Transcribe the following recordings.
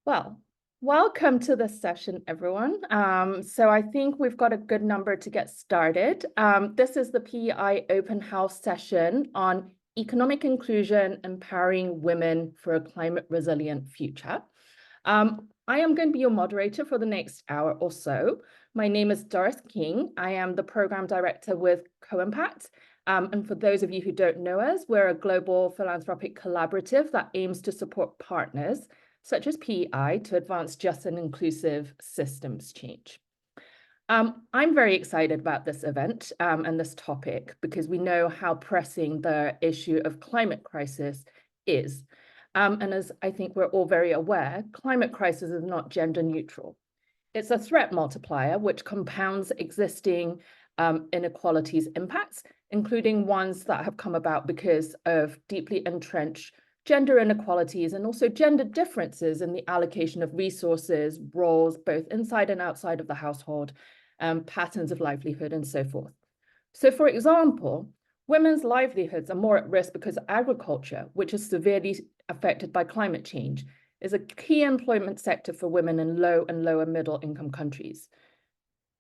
Well, welcome to this session, everyone. So I think we've got a good number to get started. This is the PEI Open House session on economic inclusion, empowering women for a climate resilient future. I am going to be your moderator for the next hour or so. My name is Doris King. I am the program director with Co-Impact. And for those of you who don't know us, we're a global philanthropic collaborative that aims to support partners such as PEI, to advance just and inclusive systems change. I'm very excited about this event and this topic because we know how pressing the issue of climate crisis is. And as I think we're all very aware, climate crisis is not gender neutral. It's a threat multiplier which compounds existing inequalities impacts, including ones that have come about because of deeply entrenched gender inequalities and also gender differences in the allocation of resources, roles, both inside and outside of the household, patterns of livelihood, and so forth. So, for example, women's livelihoods are more at risk because agriculture, which is severely affected by climate change, is a key employment sector for women in low and lower middle income countries.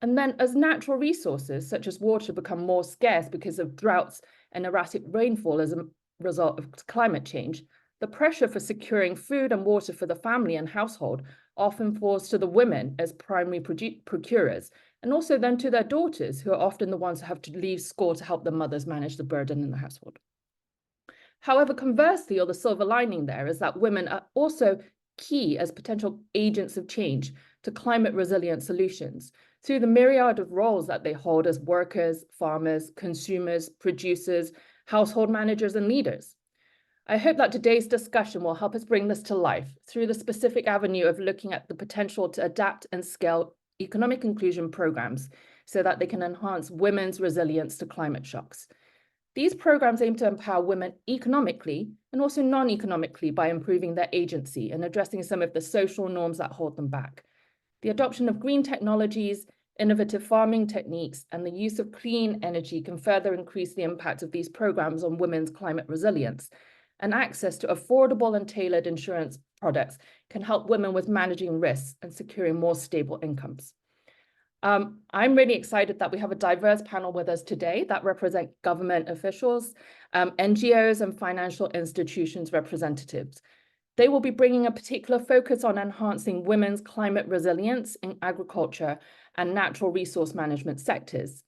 And then as natural resources, such as water, become more scarce because of droughts and erratic rainfall as a result of climate change, the pressure for securing food and water for the family and household often falls to the women as primary procurers, and also then to their daughters, who are often the ones who have to leave school to help their mothers manage the burden in the household. However, conversely, or the silver lining there, is that women are also key as potential agents of change to climate resilient solutions through the myriad of roles that they hold as workers, farmers, consumers, producers, household managers, and leaders. I hope that today's discussion will help us bring this to life through the specific avenue of looking at the potential to adapt and scale economic inclusion programs so that they can enhance women's resilience to climate shocks. These programs aim to empower women economically and also non-economically by improving their agency and addressing some of the social norms that hold them back. The adoption of green technologies, innovative farming techniques, and the use of clean energy can further increase the impact of these programs on women's climate resilience. And access to affordable and tailored insurance products can help women with managing risks and securing more stable incomes. I'm really excited that we have a diverse panel with us today that represent government officials, NGOs, and financial institutions representatives. They will be bringing a particular focus on enhancing women's climate resilience in agriculture and natural resource management sectors.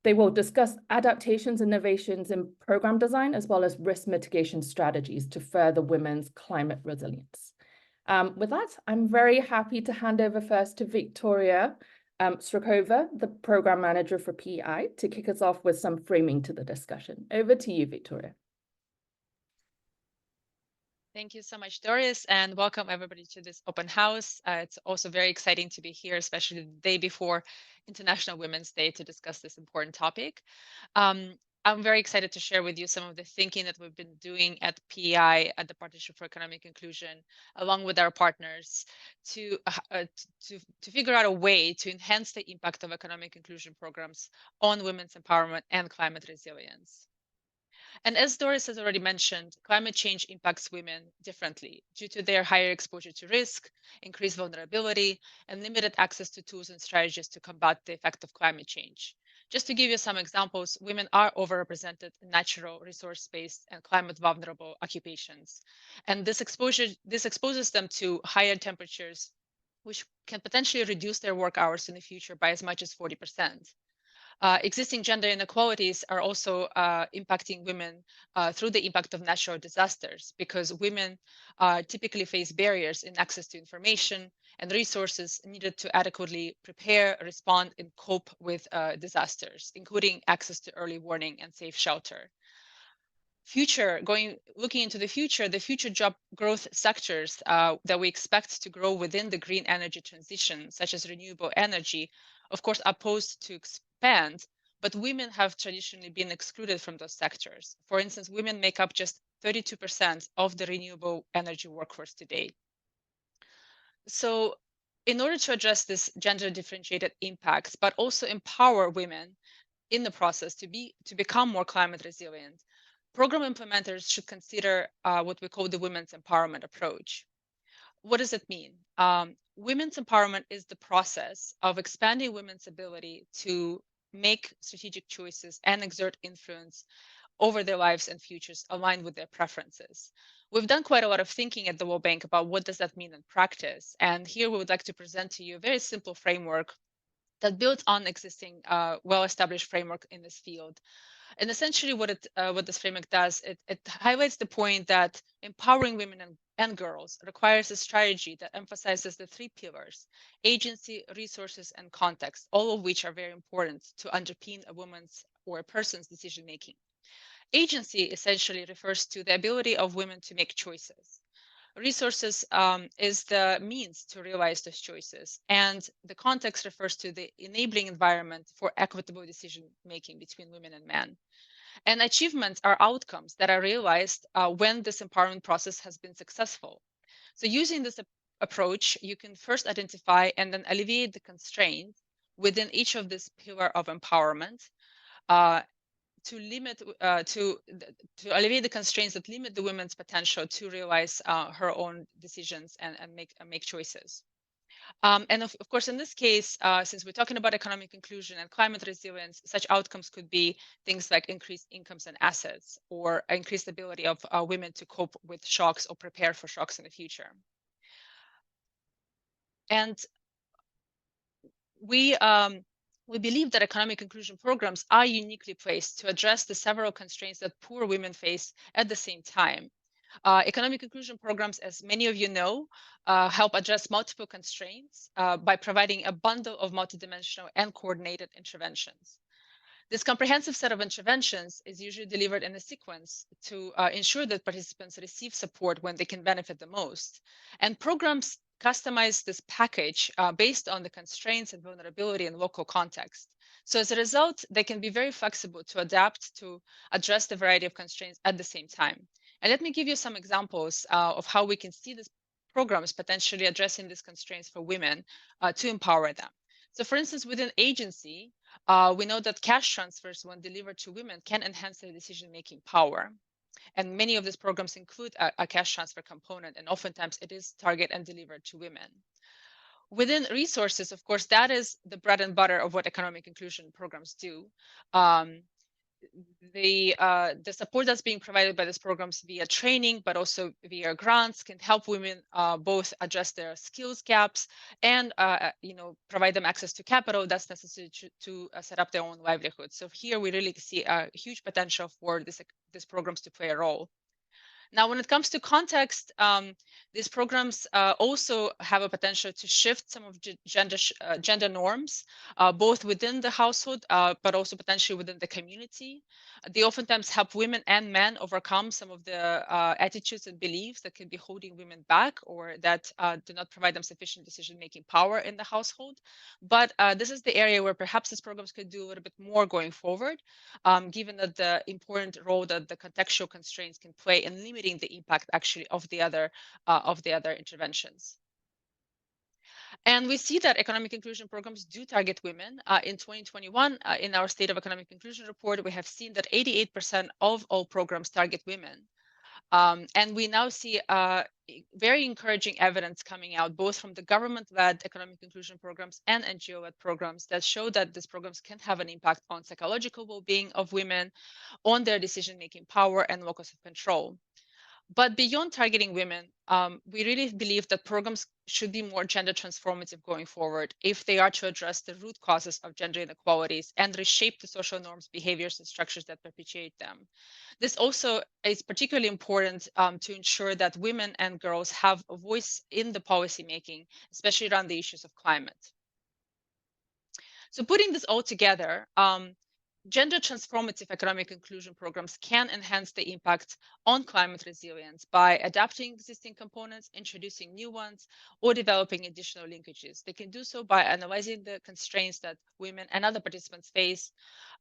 They will discuss adaptations, innovations in program design, as well as risk mitigation strategies to further women's climate resilience. With that, I'm very happy to hand over first to Victoria Strokova, the program manager for PEI, to kick us off with some framing to the discussion. Over to you, Victoria. Thank you so much, Doris, and welcome everybody to this open house. It's also very exciting to be here, especially the day before International Women's Day, to discuss this important topic. I'm very excited to share with you some of the thinking that we've been doing at PEI, at the Partnership for Economic Inclusion, along with our partners, to figure out a way to enhance the impact of economic inclusion programs on women's empowerment and climate resilience. And as Doris has already mentioned, climate change impacts women differently due to their higher exposure to risk, increased vulnerability, and limited access to tools and strategies to combat the effect of climate change. Just to give you some examples, women are overrepresented in natural, resource-based, and climate-vulnerable occupations. And this exposes them to higher temperatures, which can potentially reduce their work hours in the future by as much as 40%. Existing gender inequalities are also impacting women through the impact of natural disasters, because women typically face barriers in access to information and resources needed to adequately prepare, respond, and cope with disasters, including access to early warning and safe shelter. Looking into the future job growth sectors that we expect to grow within the green energy transition, such as renewable energy, of course, are posed to expand, but women have traditionally been excluded from those sectors. For instance, women make up just 32% of the renewable energy workforce today. So in order to address this gender differentiated impacts, but also empower women in the process to become more climate resilient, program implementers should consider what we call the women's empowerment approach. what does it mean? Women's empowerment is the process of expanding women's ability to make strategic choices and exert influence over their lives and futures aligned with their preferences. We've done quite a lot of thinking at the World Bank about what does that mean in practice. And here we would like to present to you a very simple framework that builds on existing well-established framework in this field. And essentially what this framework does, it highlights the point that empowering women and girls requires a strategy that emphasizes the three pillars: agency, resources, and context, all of which are very important to underpin a woman's or a person's decision making. Agency essentially refers to the ability of women to make choices. Resources is the means to realize those choices. And the context refers to the enabling environment for equitable decision making between women and men. And achievements are outcomes that are realized when this empowerment process has been successful. So using this approach, you can first identify and then alleviate the constraints within each of this pillar of empowerment, uh, to limit to alleviate the constraints that limit the woman's potential to realize her own decisions and make choices. And of course, in this case, since we're talking about economic inclusion and climate resilience, such outcomes could be things like increased incomes and assets, or increased ability of women to cope with shocks or prepare for shocks in the future. And we believe that economic inclusion programs are uniquely placed to address the several constraints that poor women face at the same time. Economic inclusion programs, as many of you know, help address multiple constraints by providing a bundle of multidimensional and coordinated interventions. This comprehensive set of interventions is usually delivered in a sequence to ensure that participants receive support when they can benefit the most. And programs customize this package based on the constraints and vulnerability in local context. So as a result, they can be very flexible to adapt to address the variety of constraints at the same time. And let me give you some examples of how we can see these programs potentially addressing these constraints for women to empower them. So for instance, within agency, we know that cash transfers, when delivered to women, can enhance their decision-making power. And many of these programs include a cash transfer component, and oftentimes it is targeted and delivered to women. Within resources, of course, that is the bread and butter of what economic inclusion programs do. The support that's being provided by these programs via training, but also via grants, can help women both address their skills gaps and provide them access to capital that's necessary to set up their own livelihood. So here we really see a huge potential for these programs to play a role. Now, when it comes to context, these programs also have a potential to shift some of gender norms, both within the household, but also potentially within the community. They oftentimes help women and men overcome some of the attitudes and beliefs that can be holding women back, or that do not provide them sufficient decision-making power in the household. But this is the area where perhaps these programs could do a little bit more going forward, given that the important role that the contextual constraints can play in limiting the impact actually of the other interventions. And we see that economic inclusion programs do target women. In 2021, in our State of Economic Inclusion report, we have seen that 88% of all programs target women. And we now see very encouraging evidence coming out, both from the government-led economic inclusion programs and NGO-led programs, that show that these programs can have an impact on psychological well-being of women, on their decision-making power and locus of control. But beyond targeting women, we really believe that programs should be more gender transformative going forward if they are to address the root causes of gender inequalities and reshape the social norms, behaviors, and structures that perpetuate them. This also is particularly important to ensure that women and girls have a voice in the policy making, especially around the issues of climate. So putting this all together, gender transformative economic inclusion programs can enhance the impact on climate resilience by adapting existing components, introducing new ones, or developing additional linkages. They can do so by analyzing the constraints that women and other participants face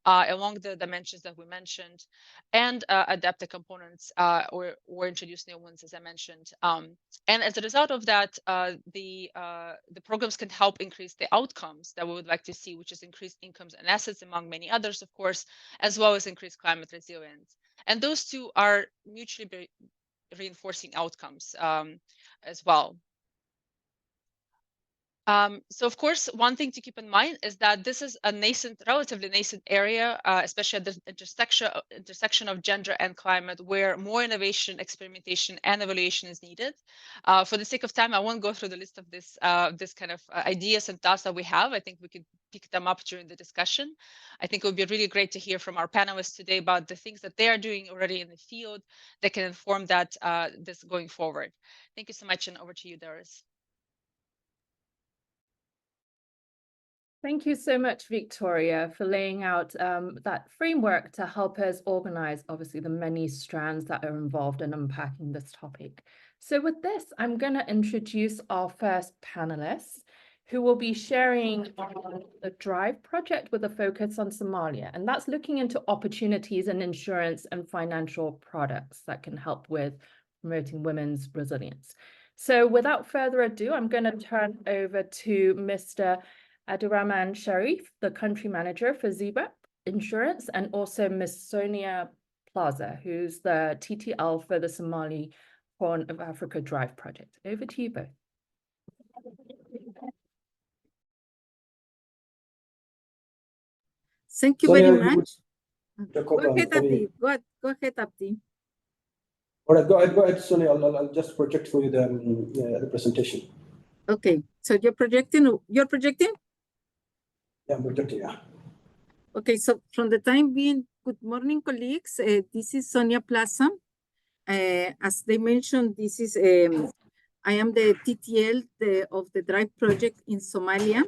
along the dimensions that we mentioned, and adapt the components or introduce new ones, as I mentioned. And as a result of that, the programs can help increase the outcomes that we would like to see, which is increased incomes and assets, among many others, of course, as well as increased climate resilience. And those two are mutually reinforcing outcomes as well. So of course, one thing to keep in mind is that this is a relatively nascent area, especially at the intersection of gender and climate, where more innovation, experimentation, and evaluation is needed. For the sake of time, I won't go through the list of this kind of ideas and thoughts that we have. I think we could pick them up during the discussion. I think it would be really great to hear from our panelists today about the things that they are doing already in the field that can inform that this going forward. Thank you so much, and over to you, Doris. Thank you so much, Victoria, for laying out that framework to help us organize, obviously, the many strands that are involved in unpacking this topic. So with this, I'm going to introduce our first panelists, who will be sharing on the DRIVE project with a focus on Somalia. And that's looking into opportunities in insurance and financial products that can help with promoting women's resilience. So without further ado, I'm going to turn over to Mr. Abdurrahman Sharif, the country manager for Zebra Insurance, and also Ms. Sonia Plaza, who's the TTL for the Somali Horn of Africa DRIVE project. Over to you both. Thank you very much. Go ahead, Abdi. Go ahead, Abdi. All right, go ahead, Sonia. I'll just project for you the presentation. Okay, so you're projecting? Yeah, I'm projecting, yeah. Okay, so from the time being, good morning, colleagues. This is Sonia Plaza. As they mentioned, this is I am the TTL of the DRIVE project in Somalia.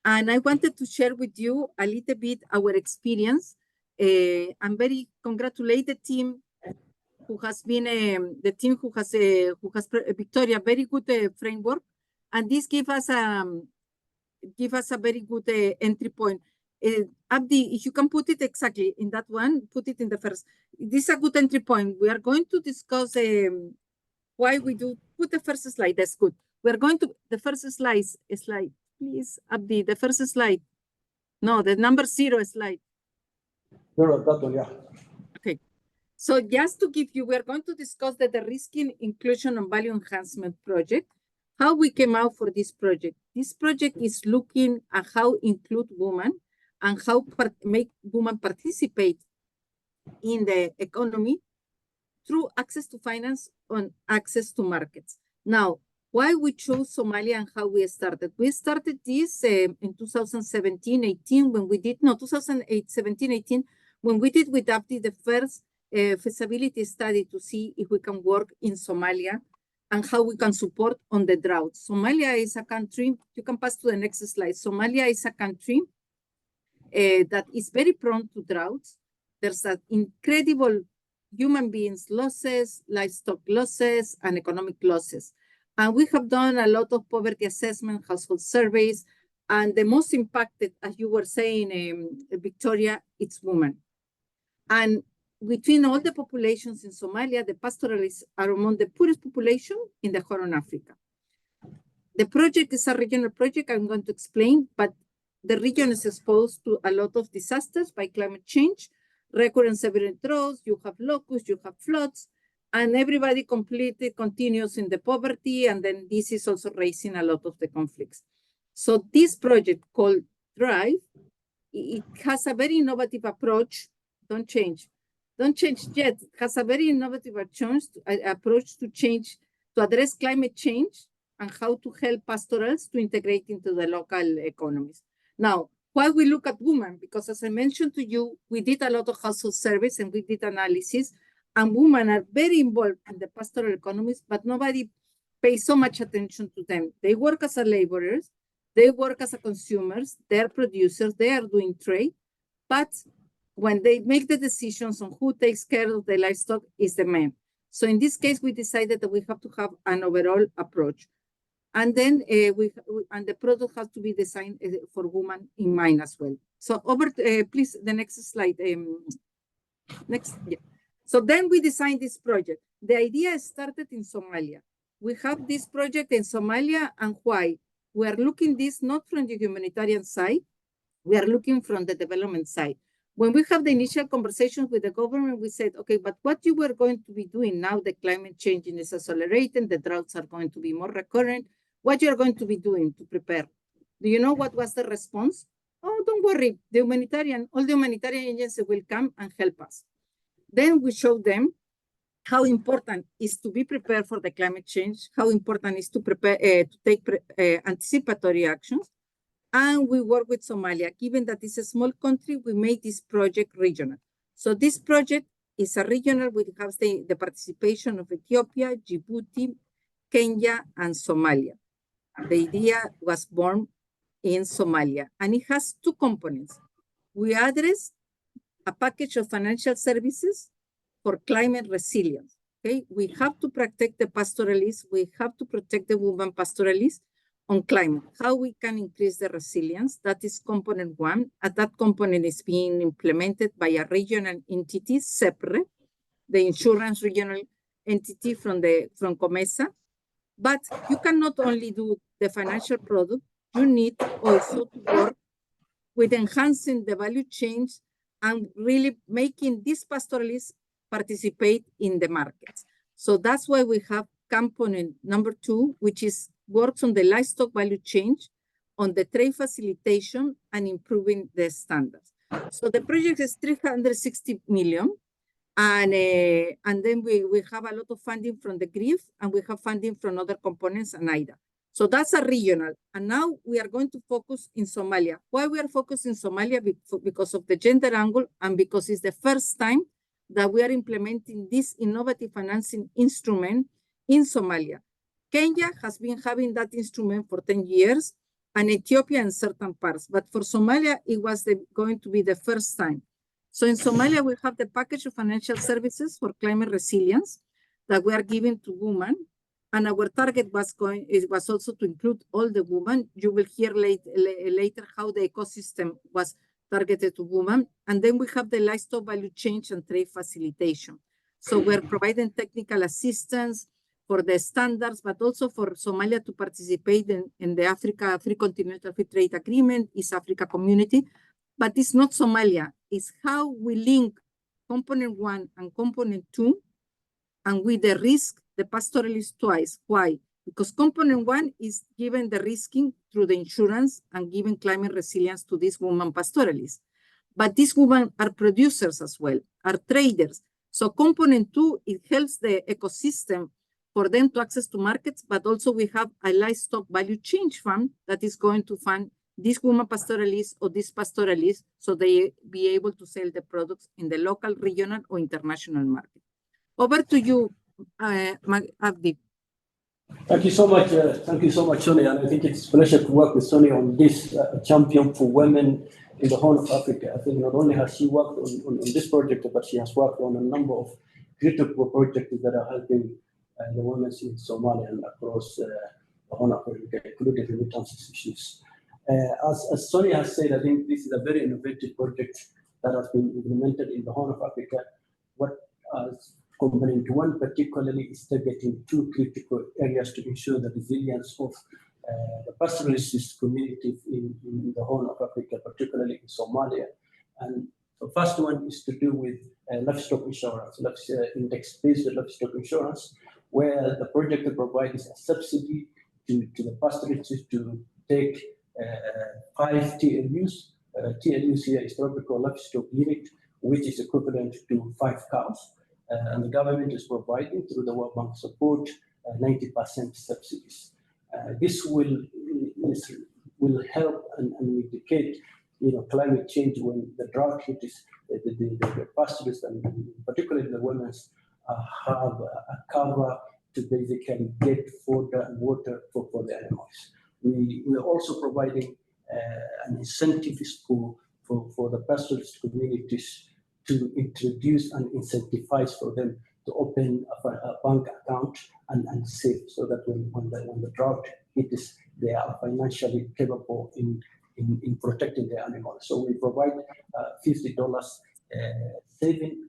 And I wanted to share with you a little bit our experience. I'm very congratulate the team who has been Victoria, very good framework, and this give us a very good entry point. Abdi, if you can put it exactly in that one, put it in the first. This is a good entry point. We are going to discuss why we do. Put the first slide. That's good. We are going to the first slide. Please, Abdi, the first slide. No, the number 0 slide. No, that one, yeah. Okay. So just to give you, we are going to discuss the de-risking, inclusion, and value enhancement project, how we came out for this project. This project is looking at how include women and how make women participate in the economy through access to finance and access to markets. Now, why we chose Somalia and how we started. We started this in 2017-18 when we did, 2017-18, when we did with Abdi the first feasibility study to see if we can work in Somalia and how we can support on the drought. Somalia is a country, you can pass to the next slide. Somalia is a country that is very prone to droughts. There's an incredible human beings losses, livestock losses, and economic losses. And we have done a lot of poverty assessment, household surveys, and the most impacted, as you were saying, Victoria, it's women. And between all the populations in Somalia, the pastoralists are among the poorest population in the Horn of Africa. The project is a regional project, I'm going to explain, but the region is exposed to a lot of disasters by climate change, recurrent severe droughts, you have locusts, you have floods, and everybody completely continues in the poverty, and then this is also raising a lot of the conflicts. So this project called DRIVE, it has a very innovative approach. Don't change yet. It has a very innovative approach to address climate change and how to help pastorals to integrate into the local economies. Now, why we look at women? Because as I mentioned to you, we did a lot of household surveys and we did analysis. And women are very involved in the pastoral economies, but nobody pays so much attention to them. They work as laborers, they work as consumers, they're producers, they are doing trade, but when they make the decisions on who takes care of the livestock is the men. So in this case, we decided that we have to have an overall approach. And then and the product has to be designed for women in mind as well. So over, please, the next slide. Next, yeah. So then we designed this project. The idea started in Somalia. We have this project in Somalia, and why? We are looking this not from the humanitarian side, we are looking from the development side. When we have the initial conversations with the government, we said, okay, but what you were going to be doing now, the climate change is accelerating, the droughts are going to be more recurrent. what you are going to be doing to prepare. Do you know what was the response? Oh, don't worry, all the humanitarian agencies will come and help us. Then we showed them how important is to be prepared for the climate change, how important is to prepare to take anticipatory actions. And we work with Somalia. Given that it's a small country, we made this project regional. So this project is a regional, which has the participation of Ethiopia, Djibouti, Kenya, and Somalia. The idea was born in Somalia, and it has two components. We address a package of financial services for climate resilience. Okay, we have to protect the pastoralists, we have to protect the women pastoralists on climate. How we can increase the resilience, that is component one, and that component is being implemented by a regional entity separate, the insurance regional entity from COMESA. But you cannot only do the financial product, you need also to work with enhancing the value chains and really making these pastoralists participate in the markets. So that's why we have component number two, which is works on the livestock value chain, on the trade facilitation and improving the standards. So the project is 360 million. And then we have a lot of funding from the GRIF, and we have funding from other components and IDA. So that's a regional. And now we are going to focus in Somalia. Why we are focused in Somalia? Because of the gender angle and because it's the first time that we are implementing this innovative financing instrument in Somalia. Kenya has been having that instrument for 10 years and Ethiopia in certain parts. But for Somalia, it was going to be the first time. So in Somalia, we have the package of financial services for climate resilience that we are giving to women. And our target was also to include all the women. You will hear later how the ecosystem was targeted to women. And then we have the livestock value chain and trade facilitation. So we're providing technical assistance for the standards, but also for Somalia to participate in the Africa Free Continental Free Trade Agreement, East Africa Community. But it's not Somalia. It's how we link component one and component two, and with the risk, the pastoralist twice. Why? Because component one is given the risking through the insurance and giving climate resilience to these women pastoralists. But these women are producers as well, are traders. So component two, it helps the ecosystem for them to access to markets, but also we have a livestock value chain fund that is going to fund these women pastoralists or these pastoralists so they be able to sell the products in the local, regional, or international market. Over to you, Abdi. Thank you so much. Thank you so much, Sonia. And I think it's a pleasure to work with Sonia on this champion for women in the Horn of Africa. I think not only has she worked on this project, but she has worked on a number of critical projects that are helping the women in Somalia and across the Horn of Africa, including remittances issues. As Sonia has said, I think this is a very innovative project that has been implemented in the Horn of Africa. What component one particularly is targeting two critical areas to ensure the resilience of the pastoralist community in the Horn of Africa, particularly in Somalia. And the first one is to do with livestock insurance, index-based livestock insurance, where the project provides a subsidy to the pastoralists to take 5 TLUs. TLUs here is tropical livestock unit, which is equivalent to 5 cows. And the government is providing through the World Bank support 90% subsidies. This will help and mitigate, climate change when the drought hits the pastoralists and particularly the women have a cover to basically get food and water for the animals. We are also providing an incentive for the pastoralist communities to introduce and incentivize for them to open a bank account and save, so that when the drought hits, they are financially capable in protecting their animals. So we provide $50 saving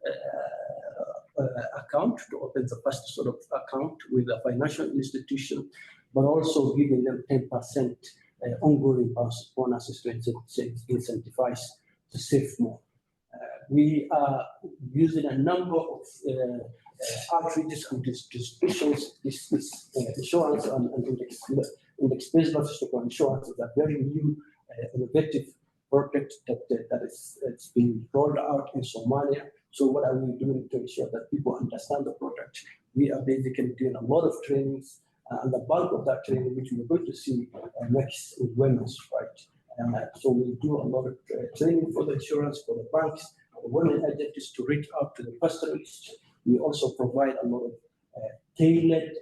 account to open the first sort of account with a financial institution, but also giving them 10% ongoing bonuses to incentivize to save more. We are using a number of outreaches and distributions, this insurance and index-based livestock insurance is a very new, innovative project that is it's being rolled out in Somalia. So what are we doing to ensure that people understand the product? We are basically doing a lot of trainings, and the bulk of that training, which we're going to see next with women's, right? So we do a lot of training for the insurance, for the banks, for the women agents to reach out to the pastoralists. We also provide a lot of tailored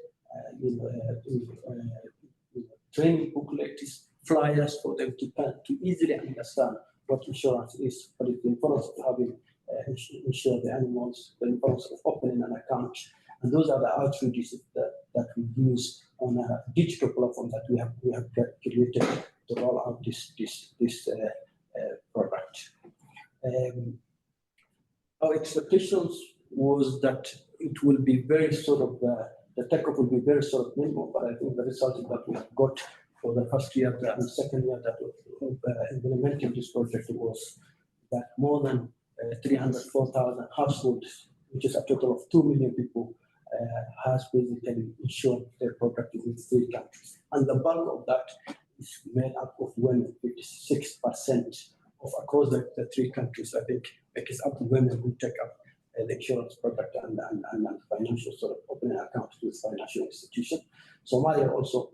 training booklets, flyers for them to easily understand what insurance is, but it's the importance of having insure the animals, the importance of opening an account. And those are the outreaches that we use on a digital platform that we have created to roll out this product. Our expectations was that it will be very sort of, the take-up will be very sort of minimal, but I think the result that we have got for the first year and the second year that of implementing this project was that more than 304,000 households, which is a total of 2 million people, has basically insured their property in 3 countries. And the bulk of that is made up of women, 56% of across the 3 countries. I think it is up to women who take up the insurance product and financial sort of opening accounts with financial institutions. Somalia also,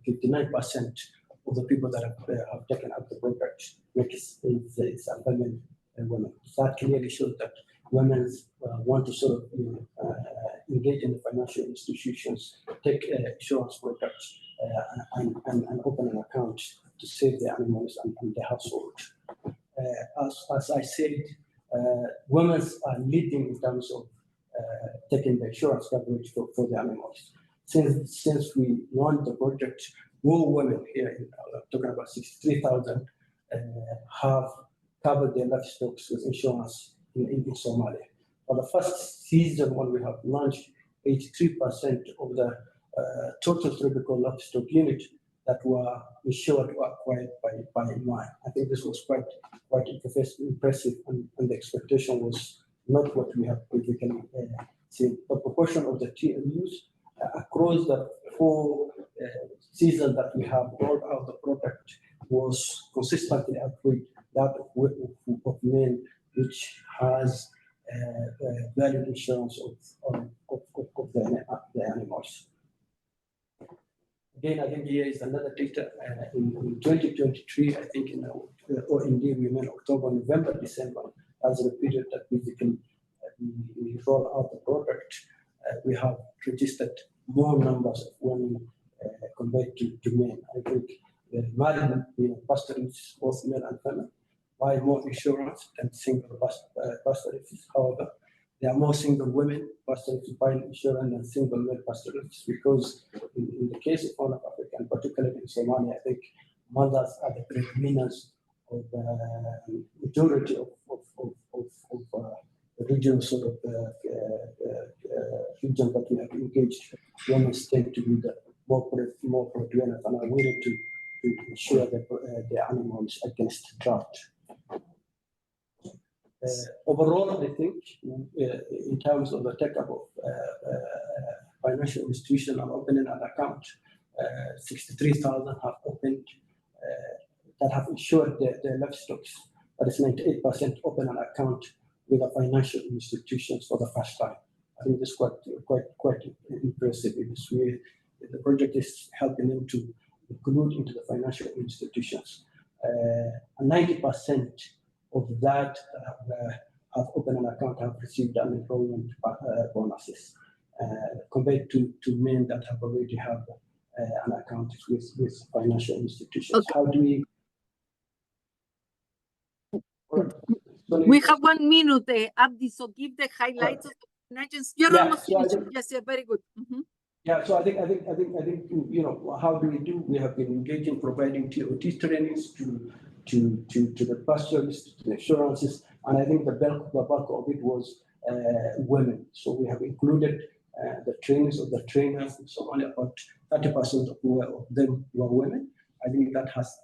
59% of the people that have taken up the product is women. So that clearly shows that women want to sort of engage in the financial institutions, take insurance products, and open an account to save their animals and their household. As I said, women are leading in terms of taking the insurance coverage for the animals. Since we launched the project, more women here, talking about 63,000, have covered their livestock with insurance in Somalia. For the first season, when we have launched, 83% of the total tropical livestock unit that were insured were acquired by mine. I think this was quite impressive, and the expectation was not what we have basically seen. The proportion of the TLUs across the 4 seasons that we have rolled out the product was consistently outweighed that of men, which has valid insurance of the animals. Again, I think here is another data in 2023. I think or indeed we meant October, November, December as the period that basically we roll out the product. We have registered more numbers of women compared to men. I think the married pastoralists, both male and female, buy more insurance than single pastoralists. However, there are more single women pastoralists buying insurance than single male pastoralists, because in the case of Horn of Africa, and particularly in Somalia, I think mothers are the predominance of the majority of the regional sort of region that we have engaged. Women tend to be the more predominant and are willing to insure their animals against drought. Overall, I think in terms of the take-up of financial institution and opening an account, 63,000 have opened that have insured their livestock. That is 98% open an account with a financial institutions for the first time. I think this is quite impressive in this way. The project is helping them to include into the financial institutions. 90% of that have opened an account have received unemployment bonuses, compared to men that have already have an account with financial institutions. Okay. How do we? We have 1 minute, Abdi, so give the highlights of the financials. You're almost finished. Yes, very good. Yeah, so I think how do we do? We have been engaging, providing TOT trainings to the pastoralists, to the insurances, and I think the bulk of it was women. So we have included the trainings of the trainers in Somalia. About 30% of them were women. I think that has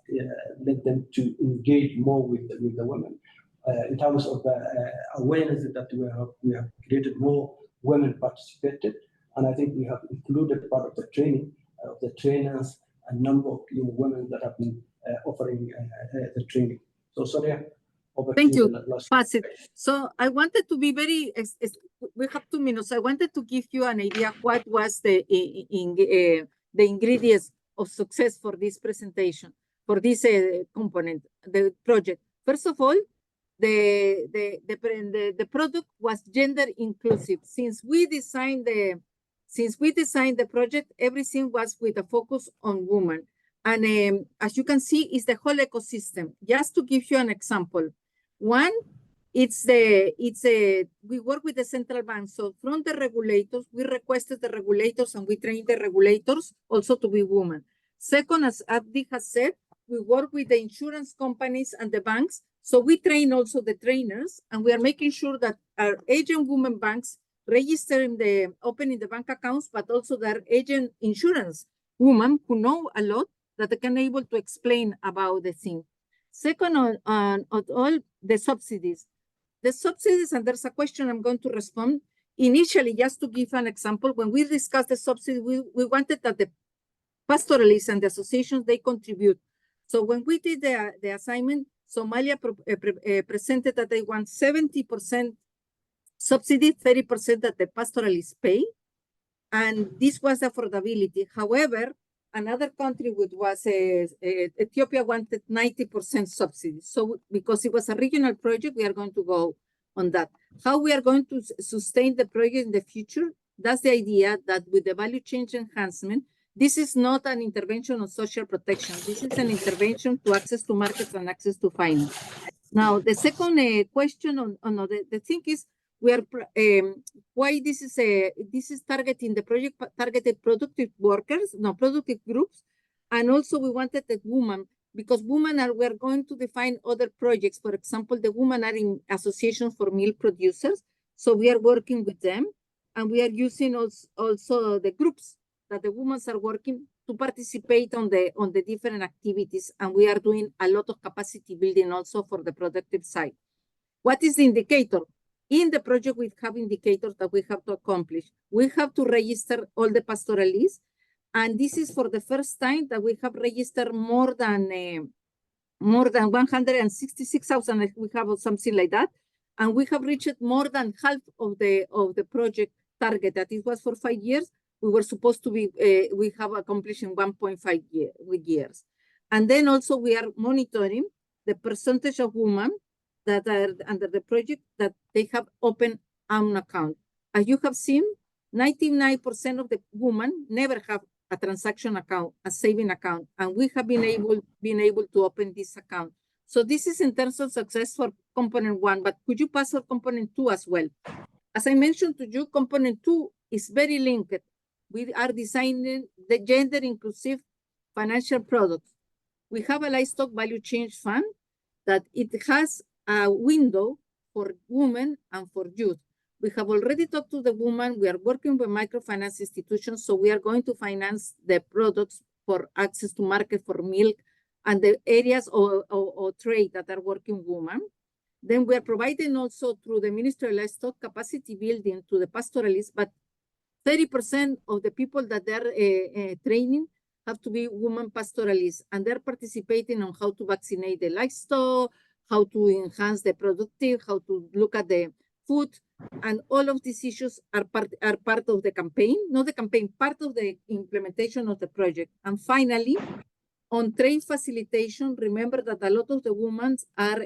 led them to engage more with the women. In terms of the awareness that we have created, more women participated, and I think we have included part of the training of the trainers a number of young women that have been offering the training. So Sonia, over Thank to you. the last. Pass it. So I wanted to be very, we have 2 minutes. I wanted to give you an idea what was the ingredients of success for this presentation, for this component, the project. First of all, the product was gender inclusive. Since we designed the project, everything was with a focus on women. And as you can see, it's the whole ecosystem. Just to give you an example, one, we work with the central bank. So from the regulators, we requested the regulators and we trained the regulators also to be women. Second, as Abdi has said, we work with the insurance companies and the banks. So we train also the trainers, and we are making sure that our agent women banks register in opening the bank accounts, but also their agent insurance women who know a lot that they can able to explain about the thing. Second, on all the subsidies. The subsidies, and there's a question I'm going to respond. Initially, just to give an example, when we discussed the subsidy, we wanted that the pastoralists and the associations, they contribute. So when we did the assignment, Somalia presented that they want 70% subsidy, 30% that the pastoralists pay. And this was affordability. However, another country, which was Ethiopia, wanted 90% subsidy. So because it was a regional project, we are going to go on that. How we are going to sustain the project in the future? That's the idea, that with the value change enhancement, this is not an intervention on social protection. This is an intervention to access to markets and access to finance. Now, the second question the thing is, we are why this is targeting the project targeted productive workers, no, productive groups, and also we wanted the women, because women we are going to define other projects. For example, the women are in associations for milk producers, so we are working with them, and we are using also the groups that the women are working to participate on the different activities, and we are doing a lot of capacity building also for the productive side. What is the indicator? In the project, we have indicators that we have to accomplish. We have to register all the pastoralists, and this is for the first time that we have registered more than 166,000. We have something like that, and we have reached more than half of the project target that it was for 5 years. We were supposed to be, we have accomplished in 1.5 years. And then also we are monitoring the percentage of women that are under the project that they have opened an account. As you have seen, 99% of the women never have a transaction account, a saving account, and we have been able to open this account. So this is in terms of success for component 1, but could you pass for component 2 as well? As I mentioned to you, component 2 is very linked. We are designing the gender inclusive financial products. We have a livestock value change fund that it has a window for women and for youth. We have already talked to the women. We are working with microfinance institutions, so we are going to finance the products for access to market for milk and the areas or trade that are working women. Then we are providing also through the Ministry of Livestock capacity building to the pastoralists, but 30% of the people that they're training have to be women pastoralists, and they're participating on how to vaccinate the livestock, how to enhance the productive, how to look at the food, and all of these issues are part of the campaign, not the campaign, part of the implementation of the project. And finally, on trade facilitation, remember that a lot of the women are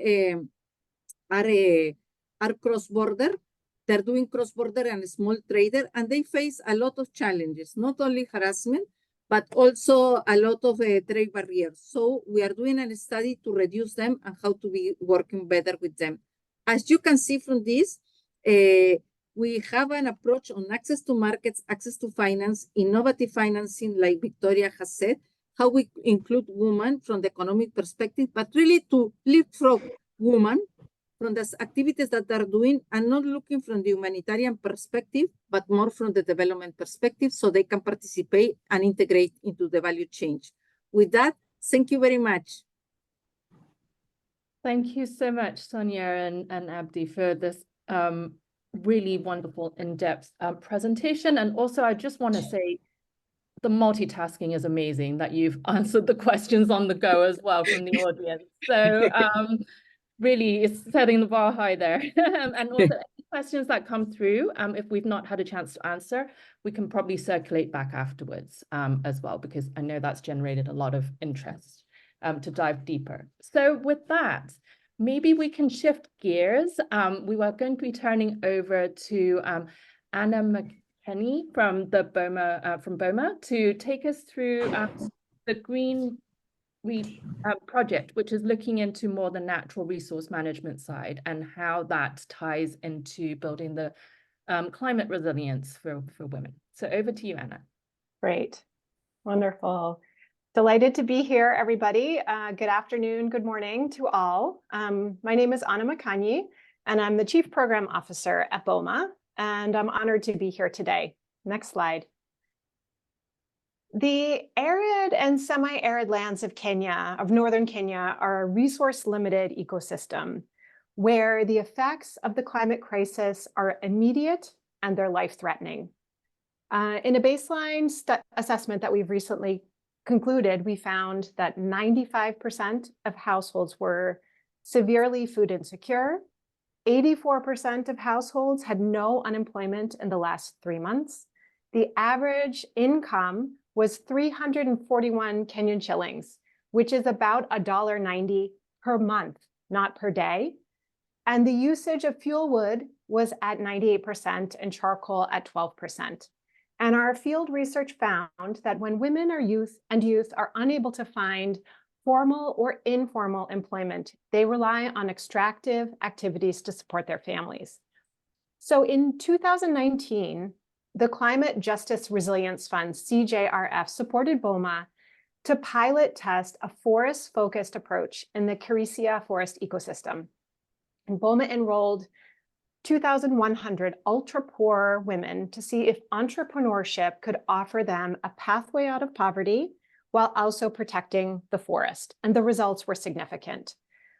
cross-border. They're doing cross-border and small trader, and they face a lot of challenges, not only harassment, but also a lot of trade barriers. So we are doing a study to reduce them and how to be working better with them. As you can see from this, we have an approach on access to markets, access to finance, innovative financing, like Victoria has said, how we include women from the economic perspective, but really to leapfrog women from the activities that they're doing and not looking from the humanitarian perspective, but more from the development perspective, so they can participate and integrate into the value change. With that, thank you very much. Thank you so much, Sonia and Abdi, for this really wonderful in-depth presentation. And also, I just want to say, the multitasking is amazing that you've answered the questions on the go as well from the audience. So really, it's setting the bar high there. And also any questions that come through, if we've not had a chance to answer, we can probably circulate back afterwards as well, because I know that's generated a lot of interest to dive deeper. So with that, maybe we can shift gears. We were going to be turning over to Anna McKenney from the BOMA to take us through the Green Reap project, which is looking into more the natural resource management side and how that ties into building the climate resilience for women. So over to you, Anna. Great. Wonderful. Delighted to be here, everybody. Good afternoon, good morning to all. My name is Anna McKenney, and I'm the Chief Program Officer at BOMA, and I'm honored to be here today. Next slide. The arid and semi-arid lands of Kenya, of northern Kenya, are a resource-limited ecosystem where the effects of the climate crisis are immediate and they're life-threatening. In a baseline assessment that we've recently concluded, we found that 95% of households were severely food insecure. 84% of households had no unemployment in the last 3 months. The average income was 341 Kenyan shillings, which is about $1.90 per month, not per day. And the usage of fuel wood was at 98% and charcoal at 12%. And our field research found that when women or youth are unable to find formal or informal employment, they rely on extractive activities to support their families. So in 2019, the Climate Justice Resilience Fund, CJRF, supported BOMA to pilot test a forest-focused approach in the Kirisia forest ecosystem. And BOMA enrolled 2,100 ultra-poor women to see if entrepreneurship could offer them a pathway out of poverty while also protecting the forest. And the results were significant.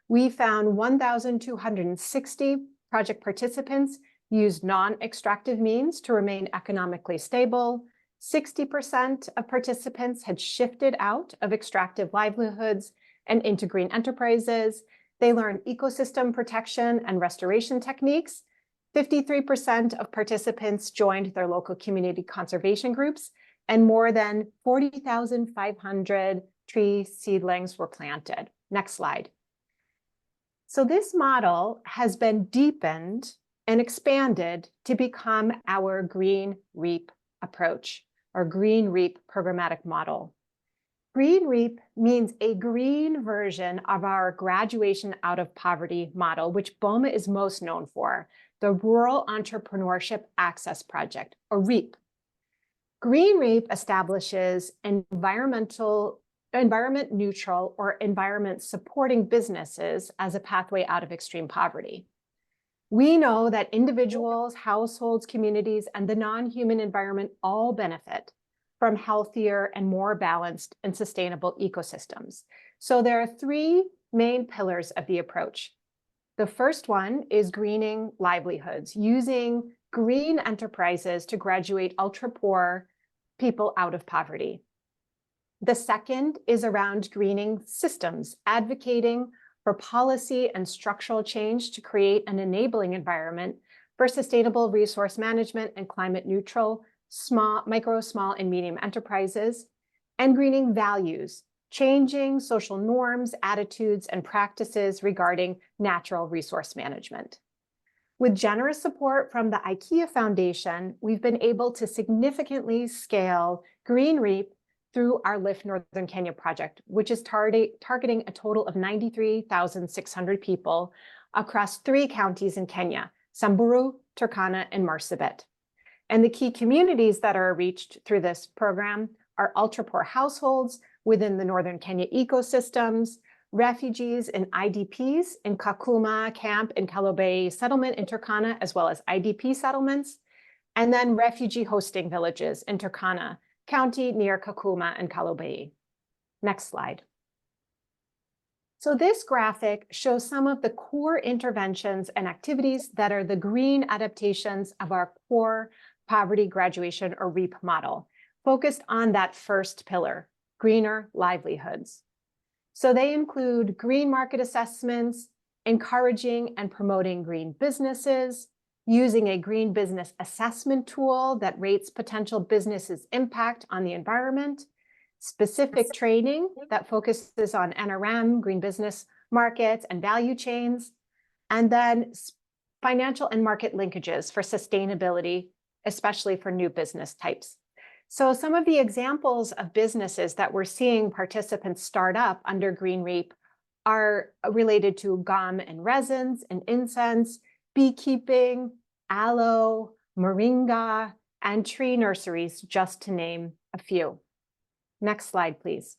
We found 1,260 project participants used non-extractive means to remain economically stable. 60% of participants had shifted out of extractive livelihoods and into green enterprises. They learned ecosystem protection and restoration techniques. 53% of participants joined their local community conservation groups, and more than 40,500 tree seedlings were planted. Next slide. So this model has been deepened and expanded to become our Green Reap approach, or Green Reap programmatic model. Green Reap means a green version of our graduation out of poverty model, which BOMA is most known for, the Rural Entrepreneurship Access Project, or REAP. Green Reap establishes environment neutral or environment supporting businesses as a pathway out of extreme poverty. We know that individuals, households, communities, and the non-human environment all benefit from healthier and more balanced and sustainable ecosystems. So there are 3 main pillars of the approach. The first one is greening livelihoods, using green enterprises to graduate ultra-poor people out of poverty. The second is around greening systems, advocating for policy and structural change to create an enabling environment for sustainable resource management and climate neutral micro, small, and medium enterprises, and greening values, changing social norms, attitudes, and practices regarding natural resource management. With generous support from the IKEA Foundation, we've been able to significantly scale Green Reap through our Lift Northern Kenya project, which is targeting a total of 93,600 people across 3 counties in Kenya, Samburu, Turkana, and Marsabit. And the key communities that are reached through this program are ultra-poor households within the Northern Kenya ecosystems, refugees and IDPs in Kakuma Camp and Kalobey Settlement in Turkana, as well as IDP settlements, and then refugee hosting villages in Turkana County near Kakuma and Kalobey. Next slide. So this graphic shows some of the core interventions and activities that are the green adaptations of our core poverty graduation or REAP model, focused on that first pillar, greener livelihoods. So they include green market assessments, encouraging and promoting green businesses, using a green business assessment tool that rates potential businesses' impact on the environment, specific training that focuses on NRM, green business markets and value chains, and then financial and market linkages for sustainability, especially for new business types. So some of the examples of businesses that we're seeing participants start up under Green REAP are related to gum and resins and incense, beekeeping, aloe, moringa, and tree nurseries, just to name a few. Next slide, please.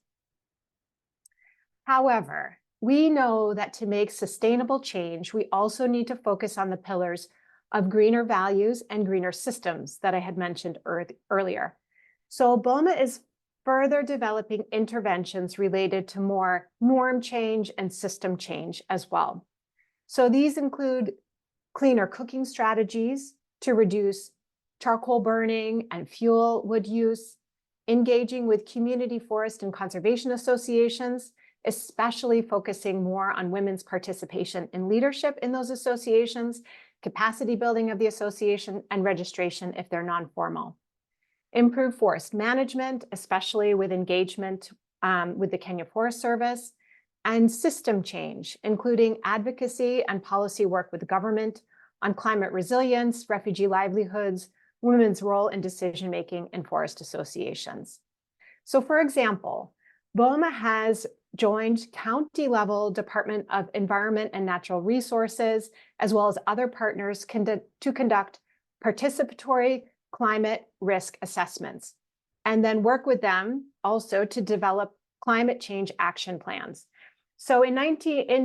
However, we know that to make sustainable change, we also need to focus on the pillars of greener values and greener systems that I had mentioned earlier. So BOMA is further developing interventions related to more norm change and system change as well. So these include cleaner cooking strategies to reduce charcoal burning and fuel wood use, engaging with community forest and conservation associations, especially focusing more on women's participation in leadership in those associations, capacity building of the association, and registration if they're non-formal. Improve forest management, especially with engagement with the Kenya Forest Service, and system change, including advocacy and policy work with the government on climate resilience, refugee livelihoods, women's role in decision-making in forest associations. So for example, BOMA has joined county-level Department of Environment and Natural Resources, as well as other partners to conduct participatory climate risk assessments, and then work with them also to develop climate change action plans. So in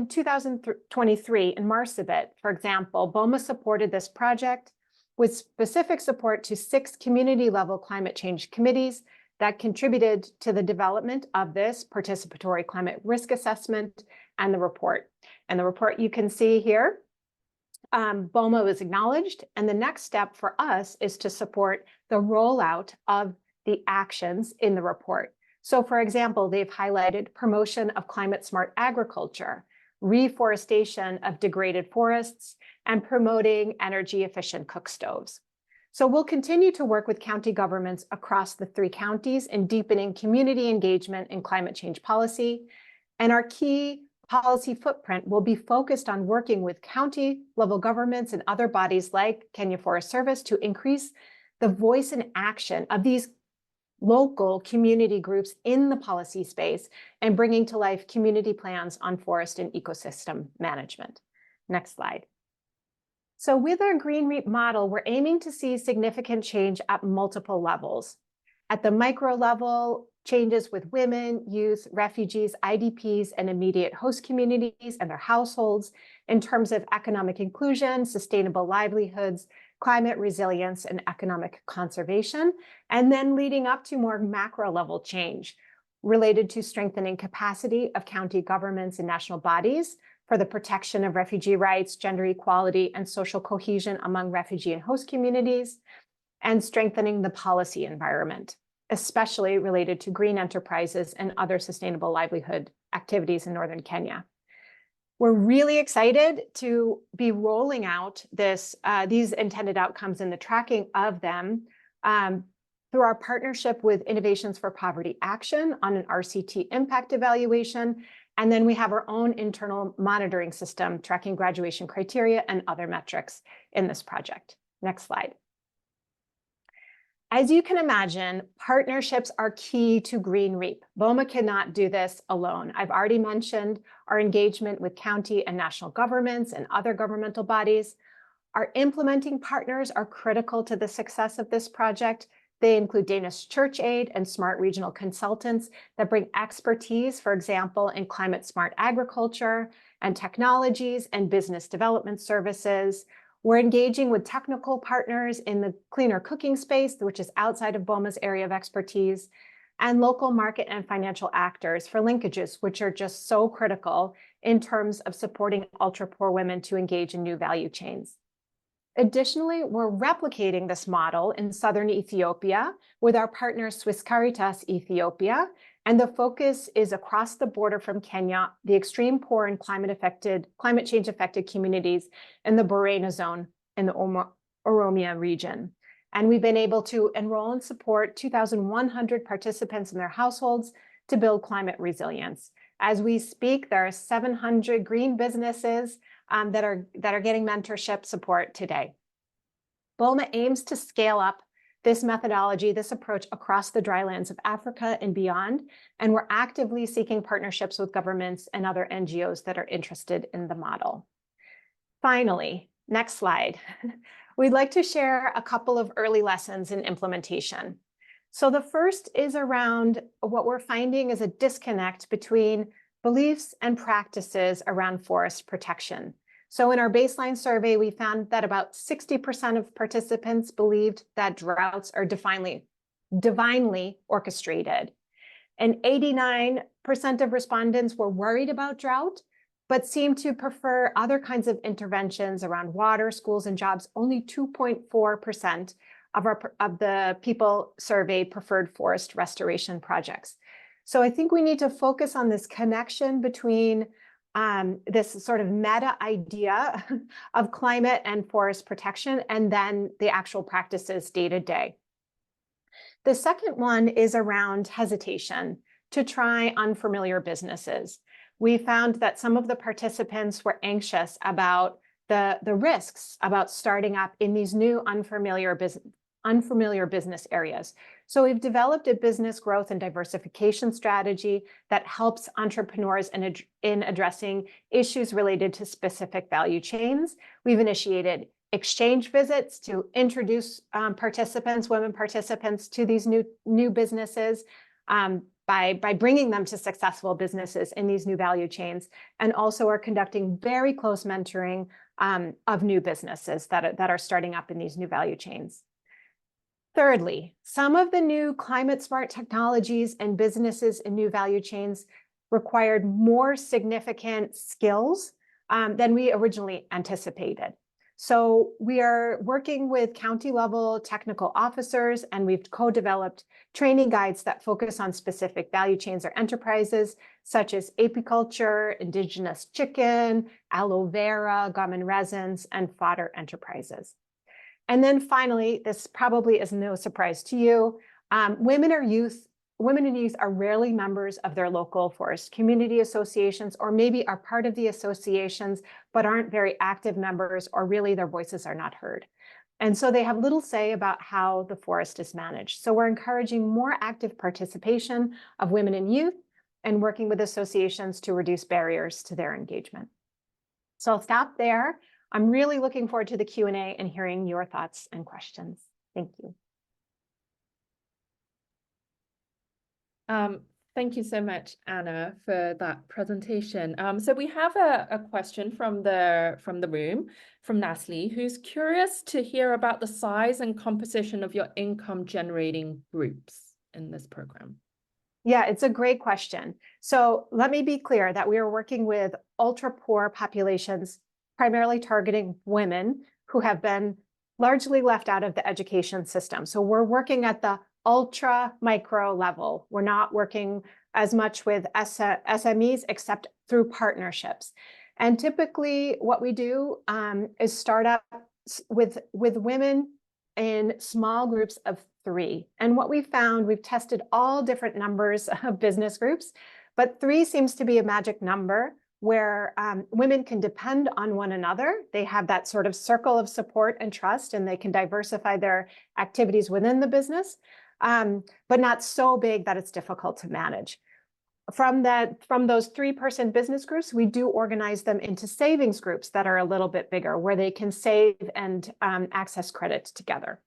2023, in Marsabit, for example, BOMA supported this project with specific support to 6 community-level climate change committees that contributed to the development of this participatory climate risk assessment and the report. And the report you can see here, BOMA was acknowledged, and the next step for us is to support the rollout of the actions in the report. So for example, they've highlighted promotion of climate-smart agriculture, reforestation of degraded forests, and promoting energy-efficient cook stoves. So we'll continue to work with county governments across the 3 counties in deepening community engagement in climate change policy. And our key policy footprint will be focused on working with county-level governments and other bodies like Kenya Forest Service to increase the voice and action of these local community groups in the policy space and bringing to life community plans on forest and ecosystem management. Next slide. So with our Green REAP model, we're aiming to see significant change at multiple levels. At the micro level, changes with women, youth, refugees, IDPs, and immediate host communities and their households in terms of economic inclusion, sustainable livelihoods, climate resilience, and economic conservation, and then leading up to more macro level change related to strengthening capacity of county governments and national bodies for the protection of refugee rights, gender equality, and social cohesion among refugee and host communities, and strengthening the policy environment, especially related to green enterprises and other sustainable livelihood activities in northern Kenya. We're really excited to be rolling out these intended outcomes and the tracking of them through our partnership with Innovations for Poverty Action on an RCT impact evaluation. And then we have our own internal monitoring system tracking graduation criteria and other metrics in this project. Next slide. As you can imagine, partnerships are key to Green REAP. BOMA cannot do this alone. I've already mentioned our engagement with county and national governments and other governmental bodies. Our implementing partners are critical to the success of this project. They include Danish Church Aid and smart regional consultants that bring expertise, for example, in climate smart agriculture and technologies and business development services. We're engaging with technical partners in the cleaner cooking space, which is outside of BOMA's area of expertise, and local market and financial actors for linkages, which are just so critical in terms of supporting ultra-poor women to engage in new value chains. Additionally, we're replicating this model in southern Ethiopia with our partner Swiss Caritas Ethiopia, and the focus is across the border from Kenya, the extreme poor and climate change affected communities in the Borena zone in the Oromia region. And we've been able to enroll and support 2,100 participants in their households to build climate resilience. As we speak, there are 700 green businesses that are getting mentorship support today. BOMA aims to scale up this methodology, this approach across the drylands of Africa and beyond, and we're actively seeking partnerships with governments and other NGOs that are interested in the model. Finally, next slide. We'd like to share a couple of early lessons in implementation. So the first is around what we're finding is a disconnect between beliefs and practices around forest protection. So in our baseline survey, we found that about 60% of participants believed that droughts are divinely orchestrated. And 89% of respondents were worried about drought, but seemed to prefer other kinds of interventions around water, schools, and jobs. Only 2.4% of the people surveyed preferred forest restoration projects. So I think we need to focus on this connection between this sort of meta idea of climate and forest protection, and then the actual practices day to day. The second one is around hesitation to try unfamiliar businesses. We found that some of the participants were anxious about the risks about starting up in these new unfamiliar business areas. So we've developed a business growth and diversification strategy that helps entrepreneurs in addressing issues related to specific value chains. We've initiated exchange visits to introduce women participants to these new businesses by bringing them to successful businesses in these new value chains, and also are conducting very close mentoring of new businesses that are starting up in these new value chains. Thirdly, some of the new climate smart technologies and businesses in new value chains required more significant skills than we originally anticipated. So we are working with county level technical officers, and we've co-developed training guides that focus on specific value chains or enterprises, such as apiculture, indigenous chicken, aloe vera, gum and resins, and fodder enterprises. And then finally, this probably is no surprise to you, women and youth are rarely members of their local forest community associations, or maybe are part of the associations, but aren't very active members, or really their voices are not heard. And so they have little say about how the forest is managed. So we're encouraging more active participation of women and youth and working with associations to reduce barriers to their engagement. So I'll stop there. I'm really looking forward to the Q&A and hearing your thoughts and questions. Thank you. Thank you so much, Anna, for that presentation. So we have a question from the room, from Nasli, who's curious to hear about the size and composition of your income generating groups in this program. Yeah, it's a great question. So let me be clear that we are working with ultra poor populations, primarily targeting women who have been largely left out of the education system. So we're working at the ultra micro level. We're not working as much with SMEs except through partnerships. And typically what we do is start up with women in small groups of 3. And what we found, we've tested all different numbers of business groups, but 3 seems to be a magic number where women can depend on one another. They have that sort of circle of support and trust, and they can diversify their activities within the business, but not so big that it's difficult to manage. From those 3-person business groups, we do organize them into savings groups that are a little bit bigger, where they can save and access credit together.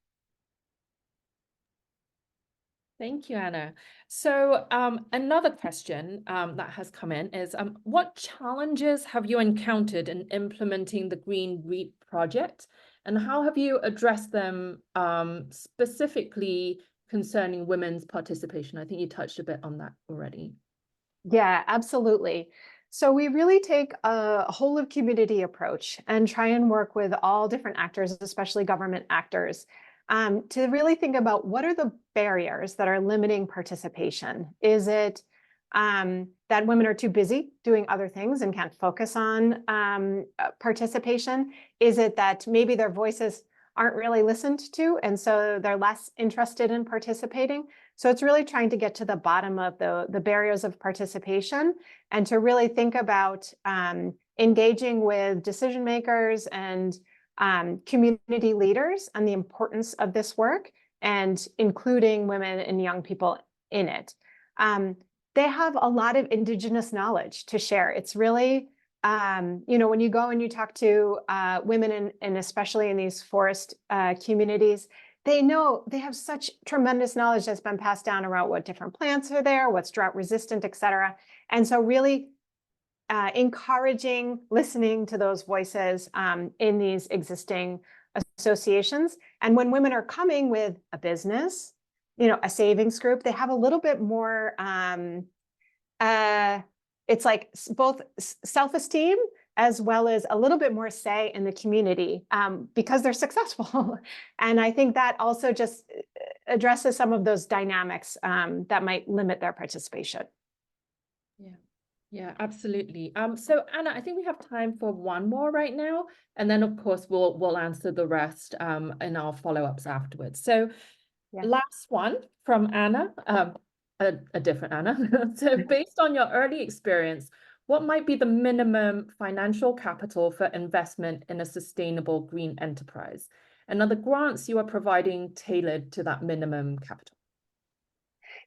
Thank you, Anna. So another question that has come in is, what challenges have you encountered in implementing the Green REAP project, and how have you addressed them specifically concerning women's participation? I think you touched a bit on that already. Yeah, absolutely. So we really take a whole of community approach and try and work with all different actors, especially government actors, to really think about what are the barriers that are limiting participation. Is it that women are too busy doing other things and can't focus on participation? Is it that maybe their voices aren't really listened to, and so they're less interested in participating? So it's really trying to get to the bottom of the barriers of participation and to really think about engaging with decision makers and community leaders and the importance of this work and including women and young people in it. They have a lot of Indigenous knowledge to share. It's really, you know, when you go and you talk to women and especially in these forest communities, they know they have such tremendous knowledge that's been passed down around what different plants are there, what's drought resistant, et cetera. And so really encouraging listening to those voices in these existing associations. And when women are coming with a business, you know, a savings group, they have a little bit more, it's like both self-esteem as well as a little bit more say in the community because they're successful. And I think that also just addresses some of those dynamics that might limit their participation. Yeah, absolutely. So Anna, I think we have time for one more right now, and then of course we'll answer the rest in our follow-ups afterwards. So last one from Anna, a different Anna. So based on your early experience, what might be the minimum financial capital for investment in a sustainable green enterprise? And are the grants you are providing tailored to that minimum capital?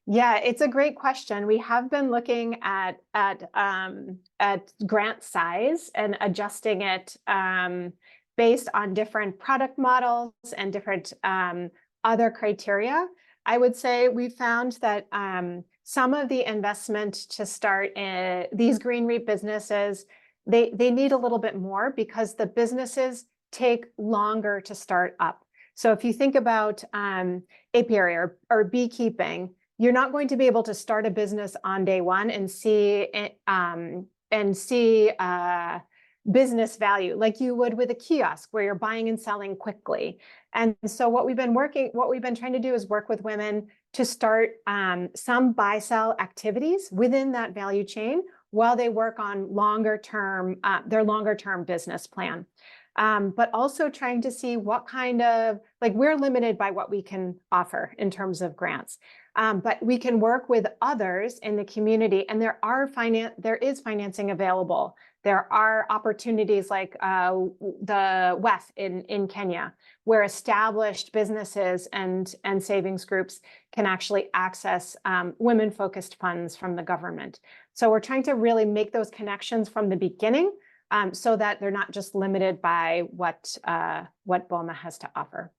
Yeah, it's a great question. We have been looking at grant size and adjusting it based on different product models and different other criteria. I would say we found that some of the investment to start these green REAP businesses, they need a little bit more because the businesses take longer to start up. So if you think about apiary or beekeeping, you're not going to be able to start a business on day one and see business value like you would with a kiosk where you're buying and selling quickly. And so what we've been trying to do is work with women to start some buy-sell activities within that value chain while they work on their longer term business plan. But also trying to see what kind of, like we're limited by what we can offer in terms of grants. But we can work with others in the community, and there is financing available. There are opportunities like the WEF in Kenya, where established businesses and savings groups can actually access women-focused funds from the government. So we're trying to really make those connections from the beginning so that they're not just limited by what BOMA has to offer.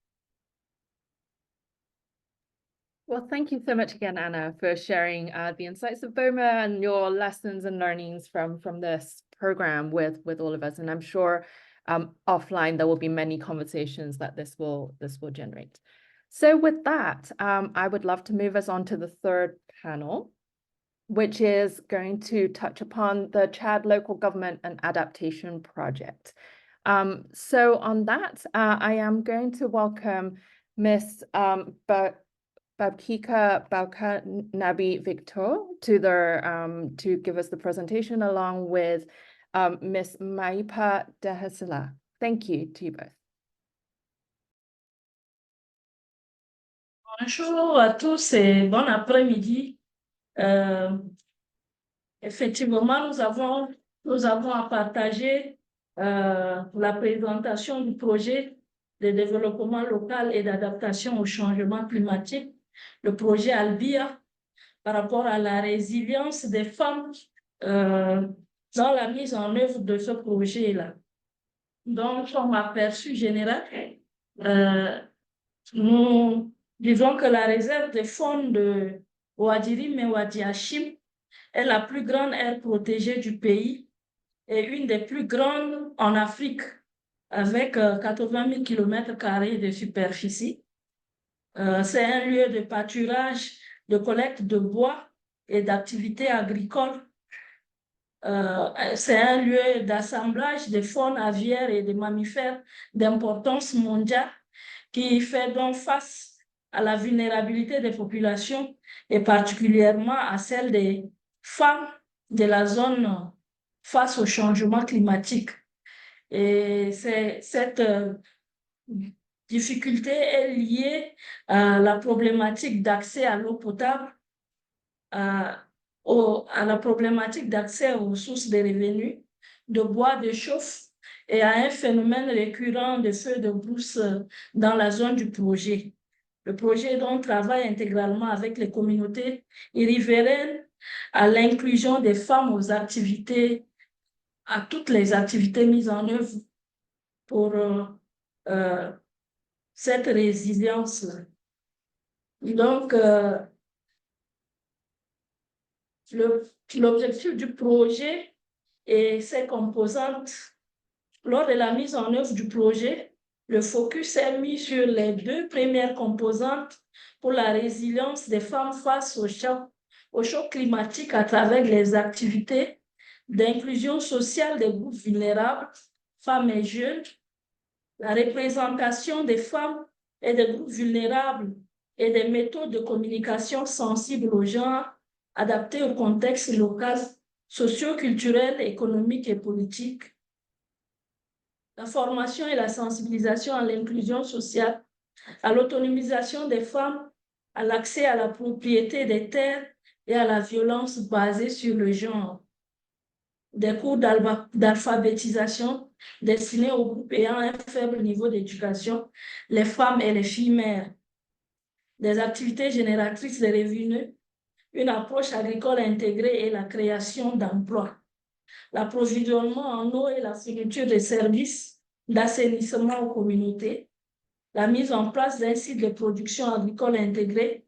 Well, thank you so much again, Anna, for sharing the insights of BOMA and your lessons and learnings from this program with all of us. And I'm sure offline there will be many conversations that this will generate. So with that, I would love to move us on to the third panel, which is going to touch upon the Chad Local Government and Adaptation Project. So on that, I am going to welcome Ms. Babkika Nabi Victor to give us the presentation along with Ms. Maipa Dehasila. Thank you to you both. Bonjour à tous et bon après-midi. Effectivement, nous avons à partager la présentation du projet de développement local et d'adaptation au changement climatique, le projet ALBIA, par rapport à la résilience des femmes dans la mise en œuvre de ce projet-là. Donc, comme aperçu général, nous disons que la réserve des faune de Ouadirim et Ouadiachim est la plus grande aire protégée du pays et une des plus grandes en Afrique, avec 80 000 km² de superficie. C'est un lieu de pâturage, de collecte de bois et d'activités agricoles. c'est un lieu d'assemblage de faune aviaire et de mammifères d'importance mondiale qui fait donc face à la vulnérabilité des populations et particulièrement à celle des femmes de la zone face au changement climatique. Et cette difficulté est liée à la problématique d'accès à l'eau potable, à la problématique d'accès aux sources de revenus, de bois de chauffe et à un phénomène récurrent de feux de brousse dans la zone du projet. Le projet donc travaille intégralement avec les communautés riveraines à l'inclusion des femmes aux activités, à toutes les activités mises en œuvre pour cette résilience-là. Donc, l'objectif du projet et ses composantes, lors de la mise en œuvre du projet, le focus est mis sur les deux premières composantes pour la résilience des femmes face au choc climatique à travers les activités d'inclusion sociale des groupes vulnérables, femmes et jeunes, la représentation des femmes et des groupes vulnérables et des méthodes de communication sensibles au genre, adaptées au contexte local, socio-culturel, économique et politique. La formation et la sensibilisation à l'inclusion sociale, à l'autonomisation des femmes, à l'accès à la propriété des terres et à la violence basée sur le genre. Des cours d'alphabétisation destinés aux groupes ayant un faible niveau d'éducation, les femmes et les filles mères. Des activités génératrices de revenus, une approche agricole intégrée et la création d'emplois. L'approvisionnement en eau et la fourniture de services d'assainissement aux communautés, la mise en place d'un site de production agricole intégré,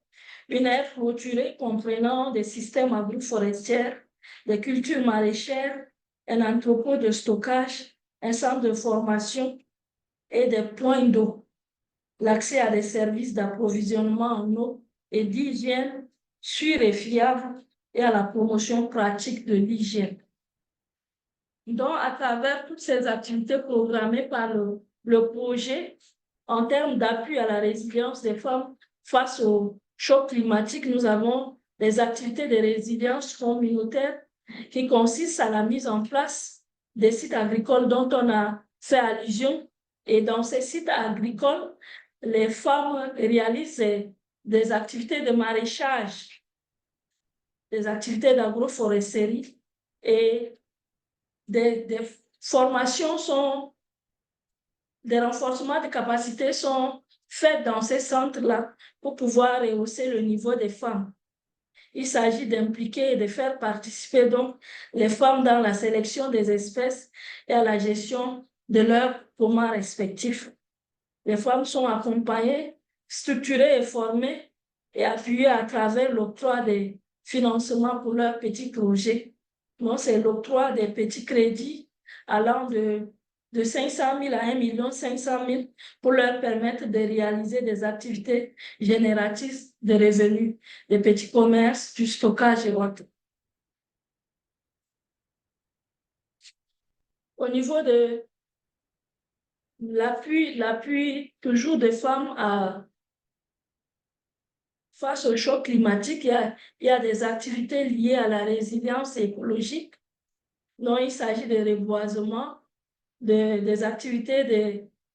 une aire clôturée comprenant des systèmes agroforestiers, des cultures maraîchères, un entrepôt de stockage, un centre de formation et des points d'eau, l'accès à des services d'approvisionnement en eau et d'hygiène sûrs et fiables et à la promotion pratique de l'hygiène. Donc, à travers toutes ces activités programmées par le projet, en termes d'appui à la résilience des femmes face au choc climatique, nous avons des activités de résilience communautaire qui consistent à la mise en place des sites agricoles dont on a fait allusion. Et dans ces sites agricoles, les femmes réalisent des activités de maraîchage, des activités d'agroforesterie et des formations des renforcements de capacités sont faits dans ces centres-là pour pouvoir rehausser le niveau des femmes. Il s'agit d'impliquer et de faire participer donc les femmes dans la sélection des espèces et à la gestion de leurs POMA respectifs. Les femmes sont accompagnées, structurées et formées et appuyées à travers l'octroi des financements pour leurs petits projets. Donc, c'est l'octroi des petits crédits allant de 500 000 à 1 500 000 pour leur permettre de réaliser des activités génératrices de revenus, des petits commerces, du stockage et autres. Au niveau de l'appui toujours des femmes face au choc climatique, il y a des activités liées à la résilience écologique. Donc, il s'agit de reboisement, des activités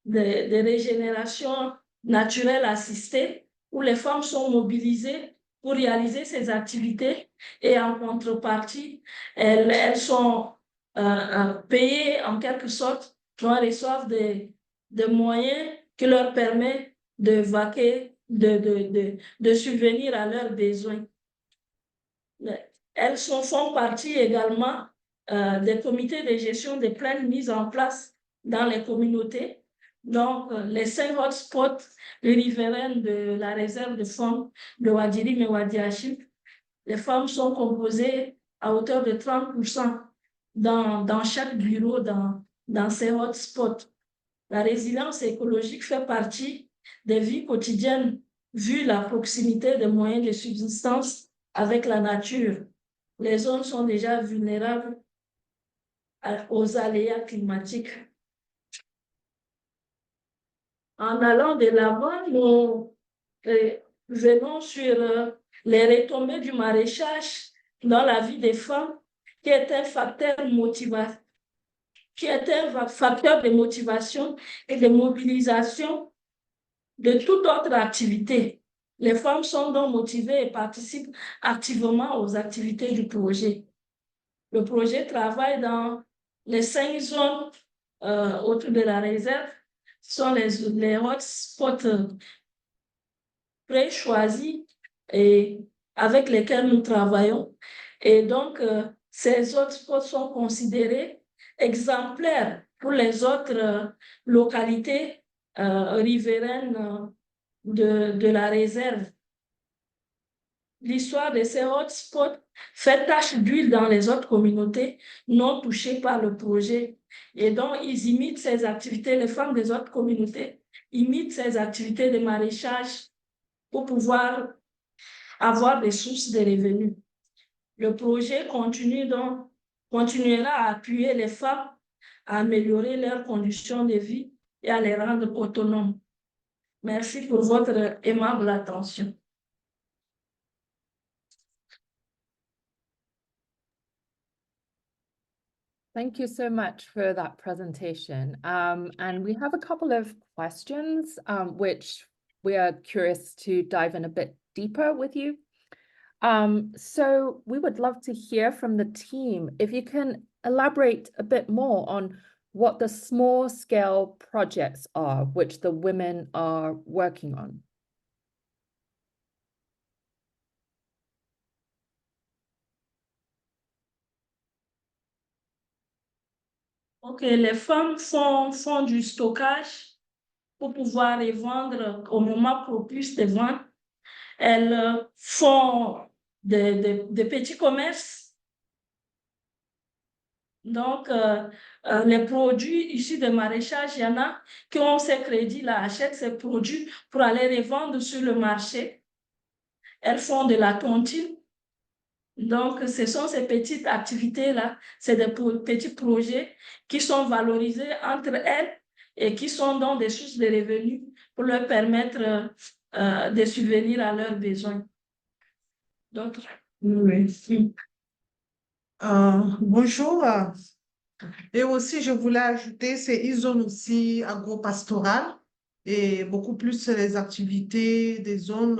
de régénération naturelle assistée, où les femmes sont mobilisées pour réaliser ces activités et en contrepartie, elles sont payées en quelque sorte, elles reçoivent des moyens qui leur permettent de vaquer, de subvenir à leurs besoins. Elles font partie également des comités de gestion des plaines mises en place dans les communautés. Donc, les 5 hotspots riverains de la réserve de faune de Wadirim et Wadiachim, les femmes sont composées à hauteur de 30% dans chaque bureau dans ces hotspots. La résilience écologique fait partie des vies quotidiennes vu la proximité des moyens de subsistance avec la nature. Les zones sont déjà vulnérables aux aléas climatiques. En allant de l'avant, nous venons sur les retombées du maraîchage dans la vie des femmes, qui est un facteur de motivation et de mobilisation de toute autre activité. Les femmes sont donc motivées et participent activement aux activités du projet. Le projet travaille dans les 5 zones autour de la réserve. Ce sont les hotspots pré-choisis et avec lesquels nous travaillons. Et donc, ces hotspots sont considérés exemplaires pour les autres localités riveraines de la réserve. L'histoire de ces hotspots fait tache d'huile dans les autres communautés non touchées par le projet. Et donc, ils imitent ces activités, les femmes des autres communautés imitent ces activités de maraîchage pour pouvoir avoir des sources de revenus. Le projet continuera à appuyer les femmes à améliorer leurs conditions de vie et à les rendre autonomes. Merci pour votre aimable attention. Thank you so much for that presentation. And we have a couple of questions, which we are curious to dive in a bit deeper with you. So we would love to hear from the team if you can elaborate a bit more on what the small scale projects are which the women are working on. Ok, les femmes font du stockage pour pouvoir les vendre au moment propice de vente. Elles font des petits commerces. Donc, les produits issus de maraîchage, il y en a qui ont ces crédits-là, achètent ces produits pour aller les vendre sur le marché. Elles font de la tontine. Donc, ce sont ces petites activités-là, c'est des petits projets qui sont valorisés entre elles et qui sont dans des sources de revenus pour leur permettre de subvenir à leurs besoins. D'autres? Oui. Bonjour. Et aussi, je voulais ajouter, c'est une zone aussi agro-pastorale et beaucoup plus les activités des zones,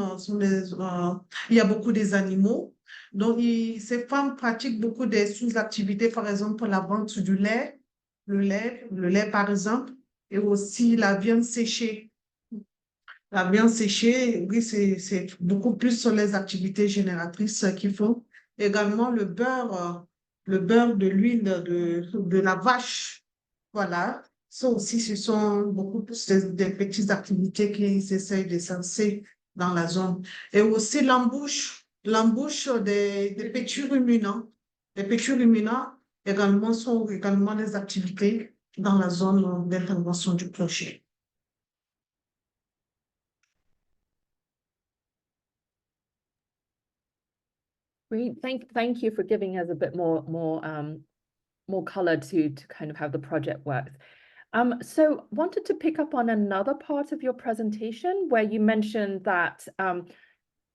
il y a beaucoup des animaux. Donc, ces femmes pratiquent beaucoup des sous-activités, par exemple, la vente du lait, le lait par exemple, et aussi la viande séchée. La viande séchée, oui, c'est beaucoup plus sur les activités génératrices qu'ils font. Également, le beurre de l'huile de la vache. Voilà. Ça aussi, ce sont beaucoup plus des petites activités qu'ils essayent de censer dans la zone. Et aussi l'embauche des petits ruminants. Les petits ruminants également sont également des activités dans la zone d'intervention du projet. Great, thank you for giving us a bit more color to kind of how the project works. So wanted to pick up on another part of your presentation where you mentioned that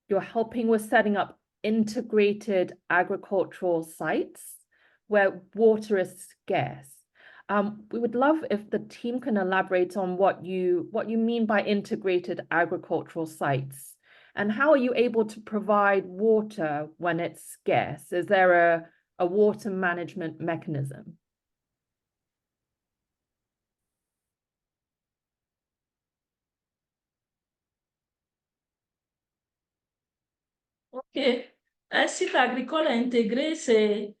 you're helping with setting up integrated agricultural sites where water is scarce. We would love if the team can elaborate on what you mean by integrated agricultural sites. And how are you able to provide water when it's scarce? Is there a water management mechanism? OK. Un site agricole intégré, c'est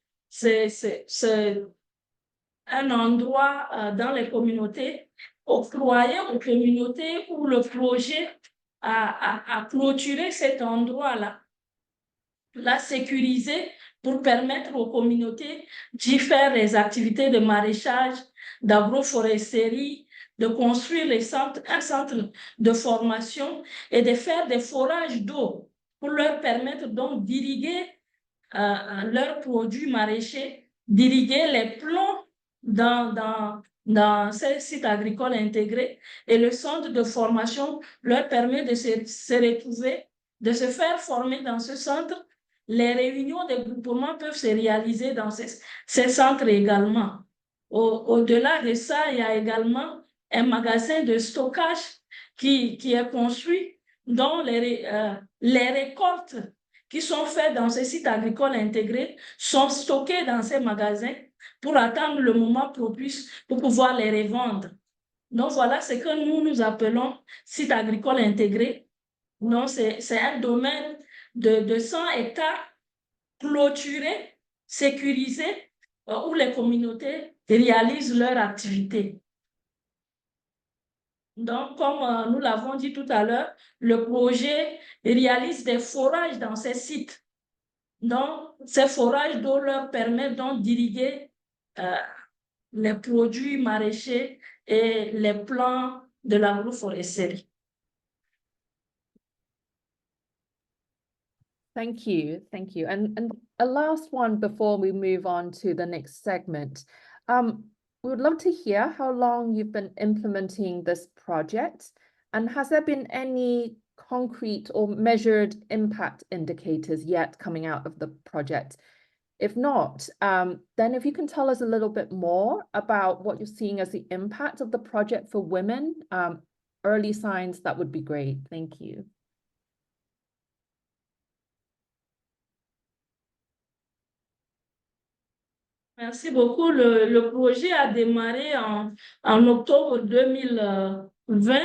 un endroit dans les communautés, octroyé aux communautés où le projet a clôturé cet endroit-là, l'a sécurisé pour permettre aux communautés d'y faire les activités de maraîchage, d'agroforesterie, de construire un centre de formation et de faire des forages d'eau pour leur permettre donc d'irriguer leurs produits maraîchers, d'irriguer les plants dans ces sites agricoles intégrés et le centre de formation leur permet de se retrouver, de se faire former dans ce centre. Les réunions de groupement peuvent se réaliser dans ces centres également. Au-delà de ça, il y a également un magasin de stockage qui est construit dont les récoltes qui sont faites dans ces sites agricoles intégrés sont stockées dans ces magasins pour attendre le moment propice pour pouvoir les revendre. Donc, voilà ce que nous appelons site agricole intégré. Donc, c'est un domaine de 100 hectares clôturé, sécurisé, où les communautés réalisent leur activité. Donc, comme nous l'avons dit tout à l'heure, le projet réalise des forages dans ces sites. Donc, ces forages d'eau leur permettent donc d'irriguer les produits maraîchers et les plants de l'agroforesterie. Thank you. And a last one before we move on to the next segment. We would love to hear how long you've been implementing this project, and has there been any concrete or measured impact indicators yet coming out of the project? If not, then if you can tell us a little bit more about what you're seeing as the impact of the project for women, early signs, that would be great. Thank you. Merci beaucoup. Le projet a démarré en octobre 2020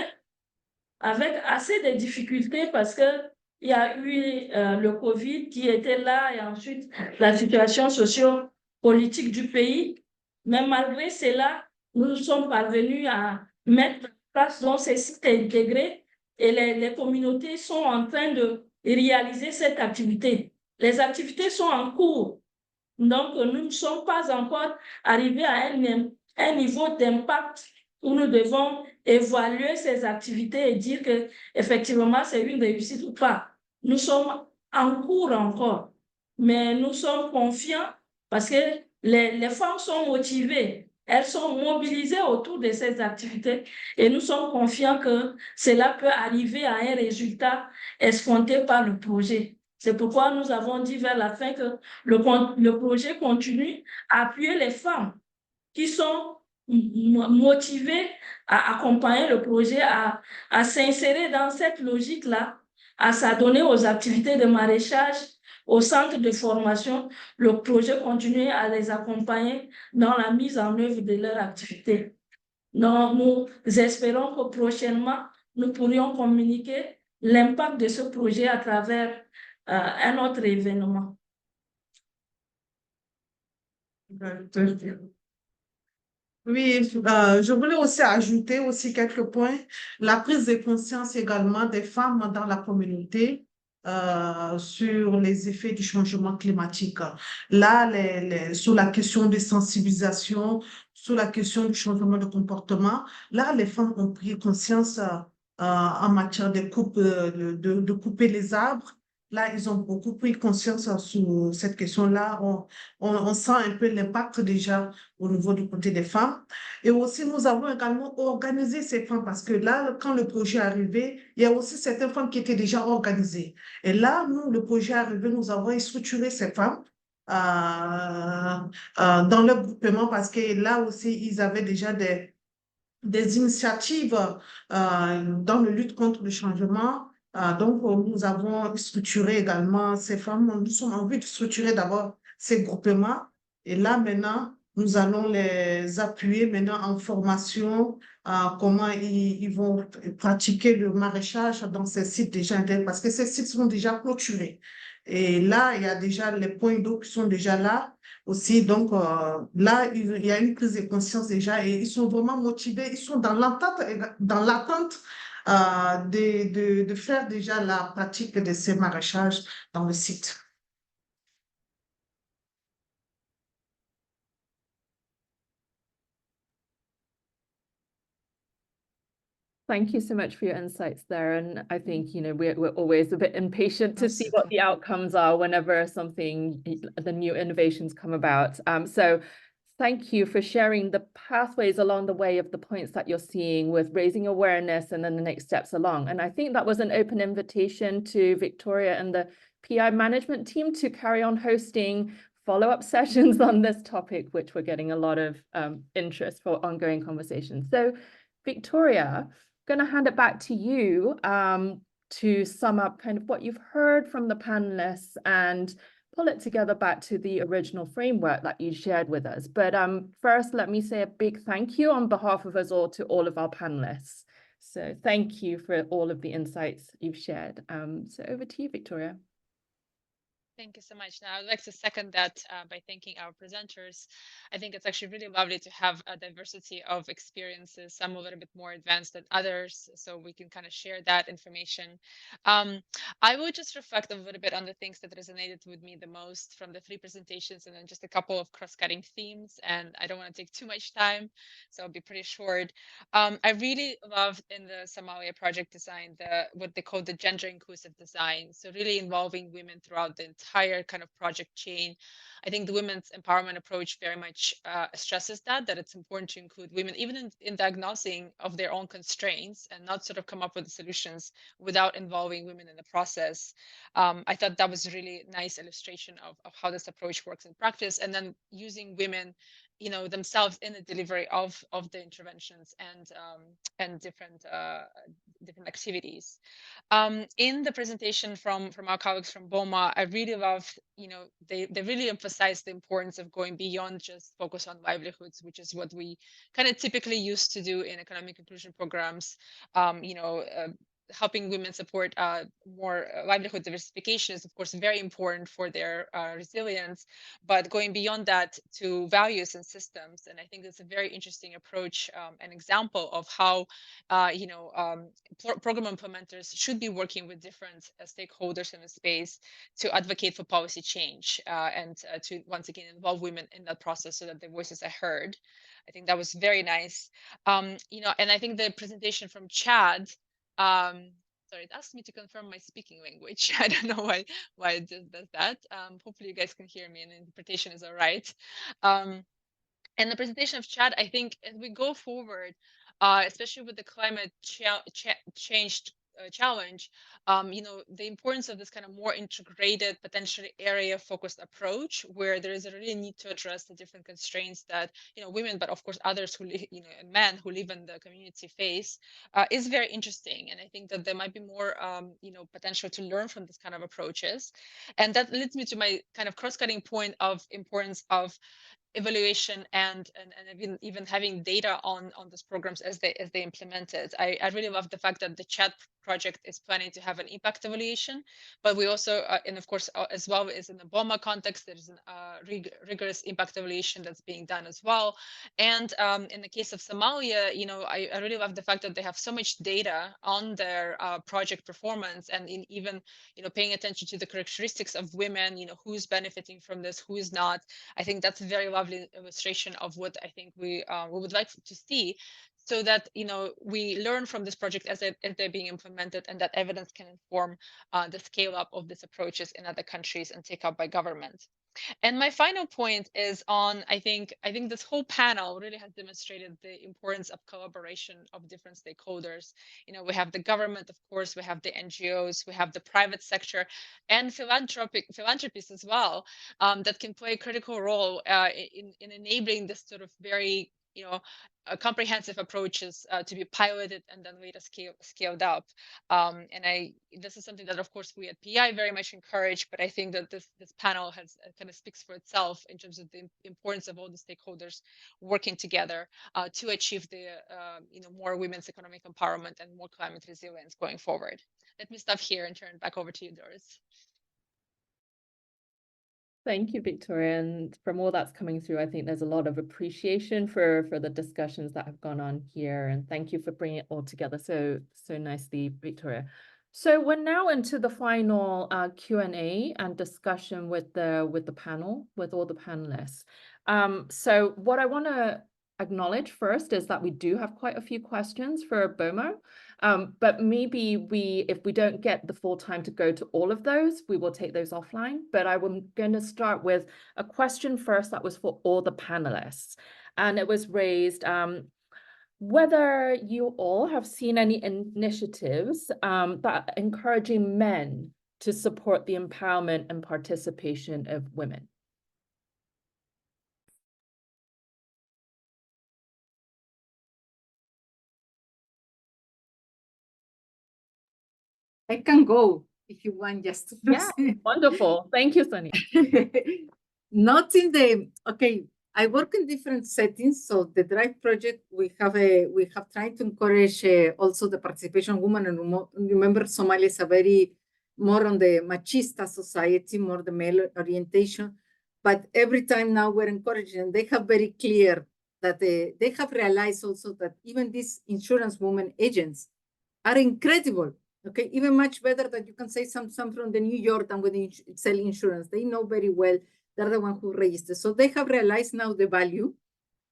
avec assez de difficultés parce qu'il y a eu le Covid qui était là et ensuite la situation socio-politique du pays. Mais malgré cela, nous sommes parvenus à mettre en place donc ces sites intégrés et les communautés sont en train de réaliser cette activité. Les activités sont en cours. Donc, nous ne sommes pas encore arrivés à un niveau d'impact où nous devons évaluer ces activités et dire qu'effectivement, c'est une réussite ou pas. Nous sommes en cours encore, mais nous sommes confiants parce que les femmes sont motivées, elles sont mobilisées autour de ces activités et nous sommes confiants que cela peut arriver à un résultat escompté par le projet. C'est pourquoi nous avons dit vers la fin que le projet continue à appuyer les femmes qui sont motivées à accompagner le projet, à s'insérer dans cette logique-là, à s'adonner aux activités de maraîchage, au centre de formation. Le projet continue à les accompagner dans la mise en œuvre de leur activité. Donc, nous espérons que prochainement, nous pourrions communiquer l'impact de ce projet à travers un autre événement. Oui, je voulais aussi ajouter aussi quelques points. La prise de conscience également des femmes dans la communauté sur les effets du changement climatique. Là, sur la question de sensibilisation, sur la question du changement de comportement, là, les femmes ont pris conscience en matière de couper les arbres. Là, ils ont beaucoup pris conscience sur cette question-là. On sent un peu l'impact déjà au niveau du côté des femmes. Et aussi, nous avons également organisé ces femmes parce que là, quand le projet est arrivé, il y a aussi certaines femmes qui étaient déjà organisées. Et là, nous, le projet est arrivé, nous avons structuré ces femmes dans leur groupement parce que là aussi, ils avaient déjà des initiatives dans la lutte contre le changement. Donc, nous avons structuré également ces femmes. Nous sommes en vue de structurer d'abord ces groupements. Et là, maintenant, nous allons les appuyer maintenant en formation, comment ils vont pratiquer le maraîchage dans ces sites déjà intégrés, parce que ces sites sont déjà clôturés. Et là, il y a déjà les points d'eau qui sont déjà là aussi. Donc, là, il y a une prise de conscience déjà et ils sont vraiment motivés. Ils sont dans l'attente de faire déjà la pratique de ces maraîchages dans le site. Thank you so much for your insights there. And I think, you know, we're always a bit impatient to see what the outcomes are whenever the new innovations come about. So thank you for sharing the pathways along the way of the points that you're seeing with raising awareness and then the next steps along. And I think that was an open invitation to Victoria and the PEI management team to carry on hosting follow-up sessions on this topic, which we're getting a lot of interest for ongoing conversations. So Victoria, I'm going to hand it back to you to sum up kind of what you've heard from the panelists and pull it together back to the original framework that you shared with us. But first, let me say a big thank you on behalf of us all to all of our panelists. So thank you for all of the insights you've shared. So over to you, Victoria. Thank you so much. Now, I'd like to second that by thanking our presenters. I think it's actually really lovely to have a diversity of experiences, some a little bit more advanced than others, so we can kind of share that information. I will just reflect a little bit on the things that resonated with me the most from the 3 presentations, and then just a couple of cross-cutting themes, and I don't want to take too much time, so I'll be pretty short. I really loved in the Somalia project design what they call the gender inclusive design, so really involving women throughout the entire kind of project chain. I think the women's empowerment approach very much stresses that it's important to include women even in diagnosing of their own constraints and not sort of come up with the solutions without involving women in the process. I thought that was a really nice illustration of how this approach works in practice, and then using women themselves in the delivery of the interventions and different activities. In the presentation from our colleagues from BOMA, I really loved, they really emphasized the importance of going beyond just focus on livelihoods, which is what we kind of typically used to do in economic inclusion programs. Helping women support more livelihood diversification is, of course, very important for their resilience, but going beyond that to values and systems. And I think that's a very interesting approach, an example of how, program implementers should be working with different stakeholders in the space to advocate for policy change and to, once again, involve women in that process so that their voices are heard. I think that was very nice. And I think the presentation from Chad, sorry, it asked me to confirm my speaking language. I don't know why it just does that. Hopefully you guys can hear me and the interpretation is all right. And the presentation of Chad, I think as we go forward, especially with the climate change challenge, the importance of this kind of more integrated, potentially area-focused approach, where there is a really need to address the different constraints that women, but of course others who men who live in the community face, is very interesting. And I think that there might be more potential to learn from this kind of approaches. And that leads me to my kind of cross-cutting point of importance of evaluation and even having data on those programs as they implement it. I really love the fact that the chat project is planning to have an impact evaluation, but we also and of course as well as in the BOMA context, there is a rigorous impact evaluation that's being done as well. And in the case of Somalia, I really love the fact that they have so much data on their project performance, and in even paying attention to the characteristics of women, who's benefiting from this, who is not. I think that's a very lovely illustration of what I think we would like to see, so that we learn from this project as they're being implemented, and that evidence can inform the scale up of these approaches in other countries and take up by government. And my final point is on, I think this whole panel really has demonstrated the importance of collaboration of different stakeholders. We have the government, of course, we have the NGOs, we have the private sector, and philanthropists as well, that can play a critical role in enabling this sort of very comprehensive approaches to be piloted and then later scaled up. And this is something that, of course, we at PEI very much encourage, but I think that this panel has kind of speaks for itself in terms of the importance of all the stakeholders working together to achieve the more women's economic empowerment and more climate resilience going forward. Let me stop here and turn it back over to you, Doris. Thank you, Victoria. And from all that's coming through, I think there's a lot of appreciation for the discussions that have gone on here. And thank you for bringing it all together so nicely, Victoria. So we're now into the final Q&A and discussion with the panel, with all the panelists. So what I want to acknowledge first is that we do have quite a few questions for BOMA. But maybe if we don't get the full time to go to all of those, we will take those offline. But I'm going to start with a question first that was for all the panelists. And it was raised whether you all have seen any initiatives that are encouraging men to support the empowerment and participation of women. I can go if you want just to. Yeah, wonderful. Thank you, Sonia. Not in the, okay, I work in different settings. So the DRIVE project, we have tried to encourage also the participation of women. And remember, Somalia is a very more on the machista society, more the male orientation. But every time now we're encouraging, and they have very clear that they have realized also that even these insurance women agents are incredible. Okay, even much better that you can say some from the New York than when they sell insurance. They know very well. They're the one who registers. So they have realized now the value.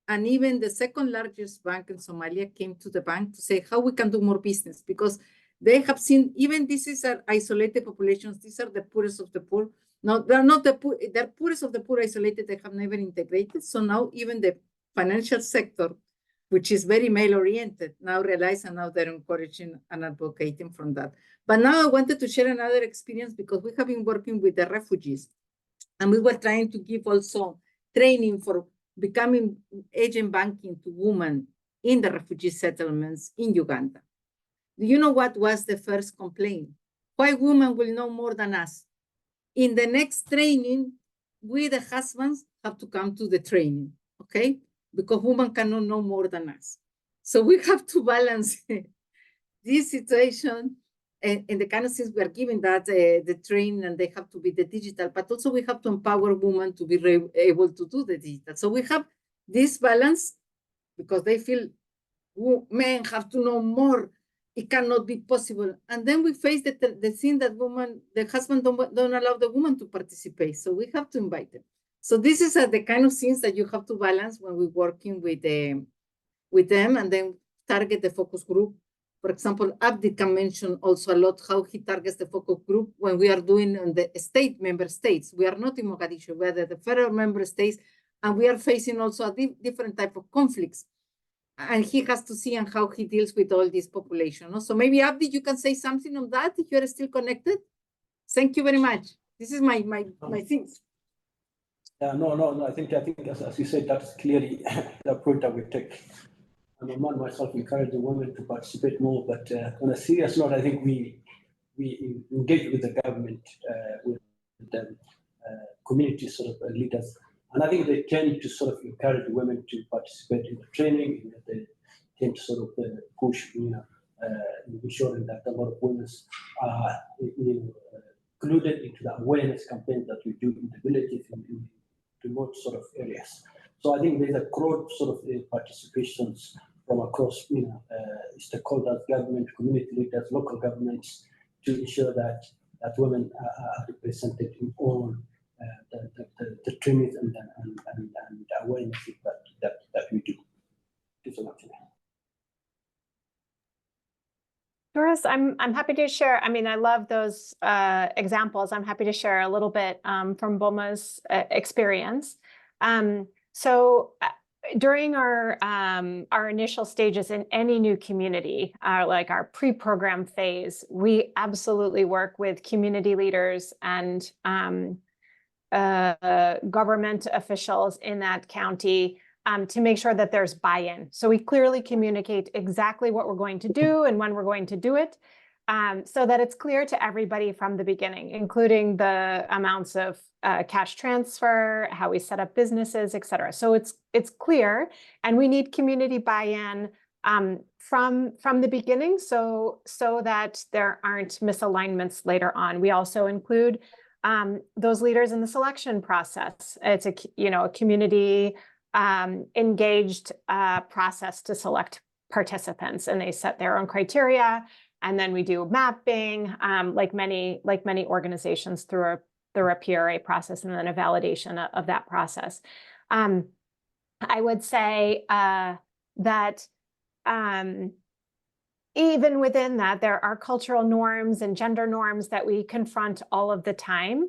And even the second largest bank in Somalia came to the bank to say how we can do more business, because they have seen, even this is our isolated populations. These are the poorest of the poor. No, they're not the poor, they're poorest of the poor isolated. They have never integrated. So now even the financial sector, which is very male-oriented, now realize, and now they're encouraging and advocating from that. But now I wanted to share another experience, because we have been working with the refugees, and we were trying to give also training for becoming agent banking to women in the refugee settlements in Uganda. Do you know what was the first complaint? Why women will know more than us? In the next training, we, the husbands, have to come to the training, okay? Because women cannot know more than us. So we have to balance this situation and the kind of things we are giving that the training, and they have to be the digital, but also we have to empower women to be able to do the digital. So we have this balance, because they feel men have to know more. It cannot be possible. And then we face the thing that the husband don't allow the woman to participate. So we have to invite them. So this is the kind of things that you have to balance when we're working with them, and then target the focus group. For example, Abdi can mention also a lot how he targets the focus group when we are doing on the member states. We are not in Mogadishu, we are the federal member states, and we are facing also a different type of conflicts. And he has to see and how he deals with all this population. No? So maybe Abdi, you can say something on that if you are still connected. Thank you very much. This is my things. Yeah, no. I think as you said, that's clearly the approach that we take. I'm a man myself, encouraging women to participate more, but on a serious note, I think we engage with the government, with the community sort of leaders, and I think they tend to sort of encourage women to participate in the training. They tend to sort of push, ensuring that a lot of women are, included into the awareness campaign that we do in the villages in remote sort of areas. So I think there's a broad sort of participations from across, stakeholders, government, community leaders, local governments, to ensure that women are represented in all the trainings and awareness that we do. Thank you so much. Doris, I'm happy to share. I mean, I love those examples. I'm happy to share a little bit from BOMA's experience. So during our initial stages in any new community, like our pre-program phase, we absolutely work with community leaders and government officials in that county to make sure that there's buy-in. So we clearly communicate exactly what we're going to do and when we're going to do it, so that it's clear to everybody from the beginning, including the amounts of cash transfer, how we set up businesses, et cetera. So it's clear, and we need community buy-in from the beginning, so that there aren't misalignments later on. We also include those leaders in the selection process. It's a community engaged process to select participants, and they set their own criteria, and then we do mapping, like many organizations through a PRA process, and then a validation of that process. I would say that even within that, there are cultural norms and gender norms that we confront all of the time.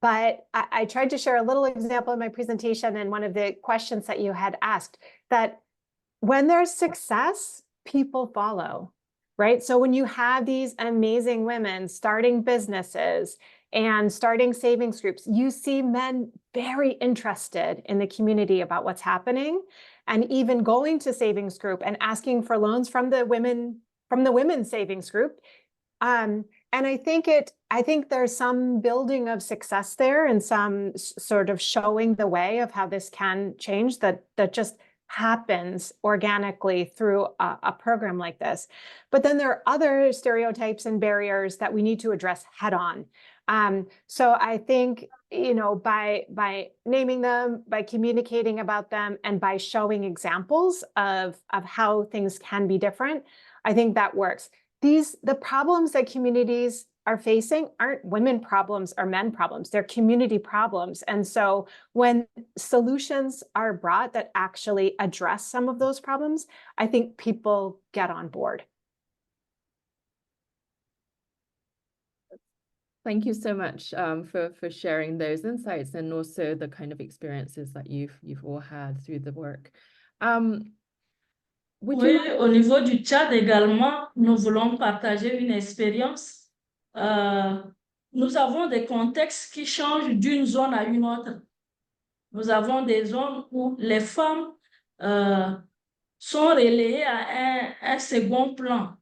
But I tried to share a little example in my presentation and one of the questions that you had asked, that when there's success, people follow, right? So when you have these amazing women starting businesses and starting savings groups, you see men very interested in the community about what's happening, and even going to savings group and asking for loans from the women's savings group. And I think there's some building of success there and some sort of showing the way of how this can change that just happens organically through a program like this. But then there are other stereotypes and barriers that we need to address head on. So I think, by naming them, by communicating about them, and by showing examples of how things can be different, I think that works. The problems that communities are facing aren't women problems or men problems, they're community problems. And so when solutions are brought that actually address some of those problems, I think people get on board. Thank you so much for sharing those insights and also the kind of experiences that you've all had through the work. Oui, au niveau du Tchad également, nous voulons partager une expérience. Nous avons des contextes qui changent d'une zone à une autre. Nous avons des zones où les femmes sont relayées à un second plan.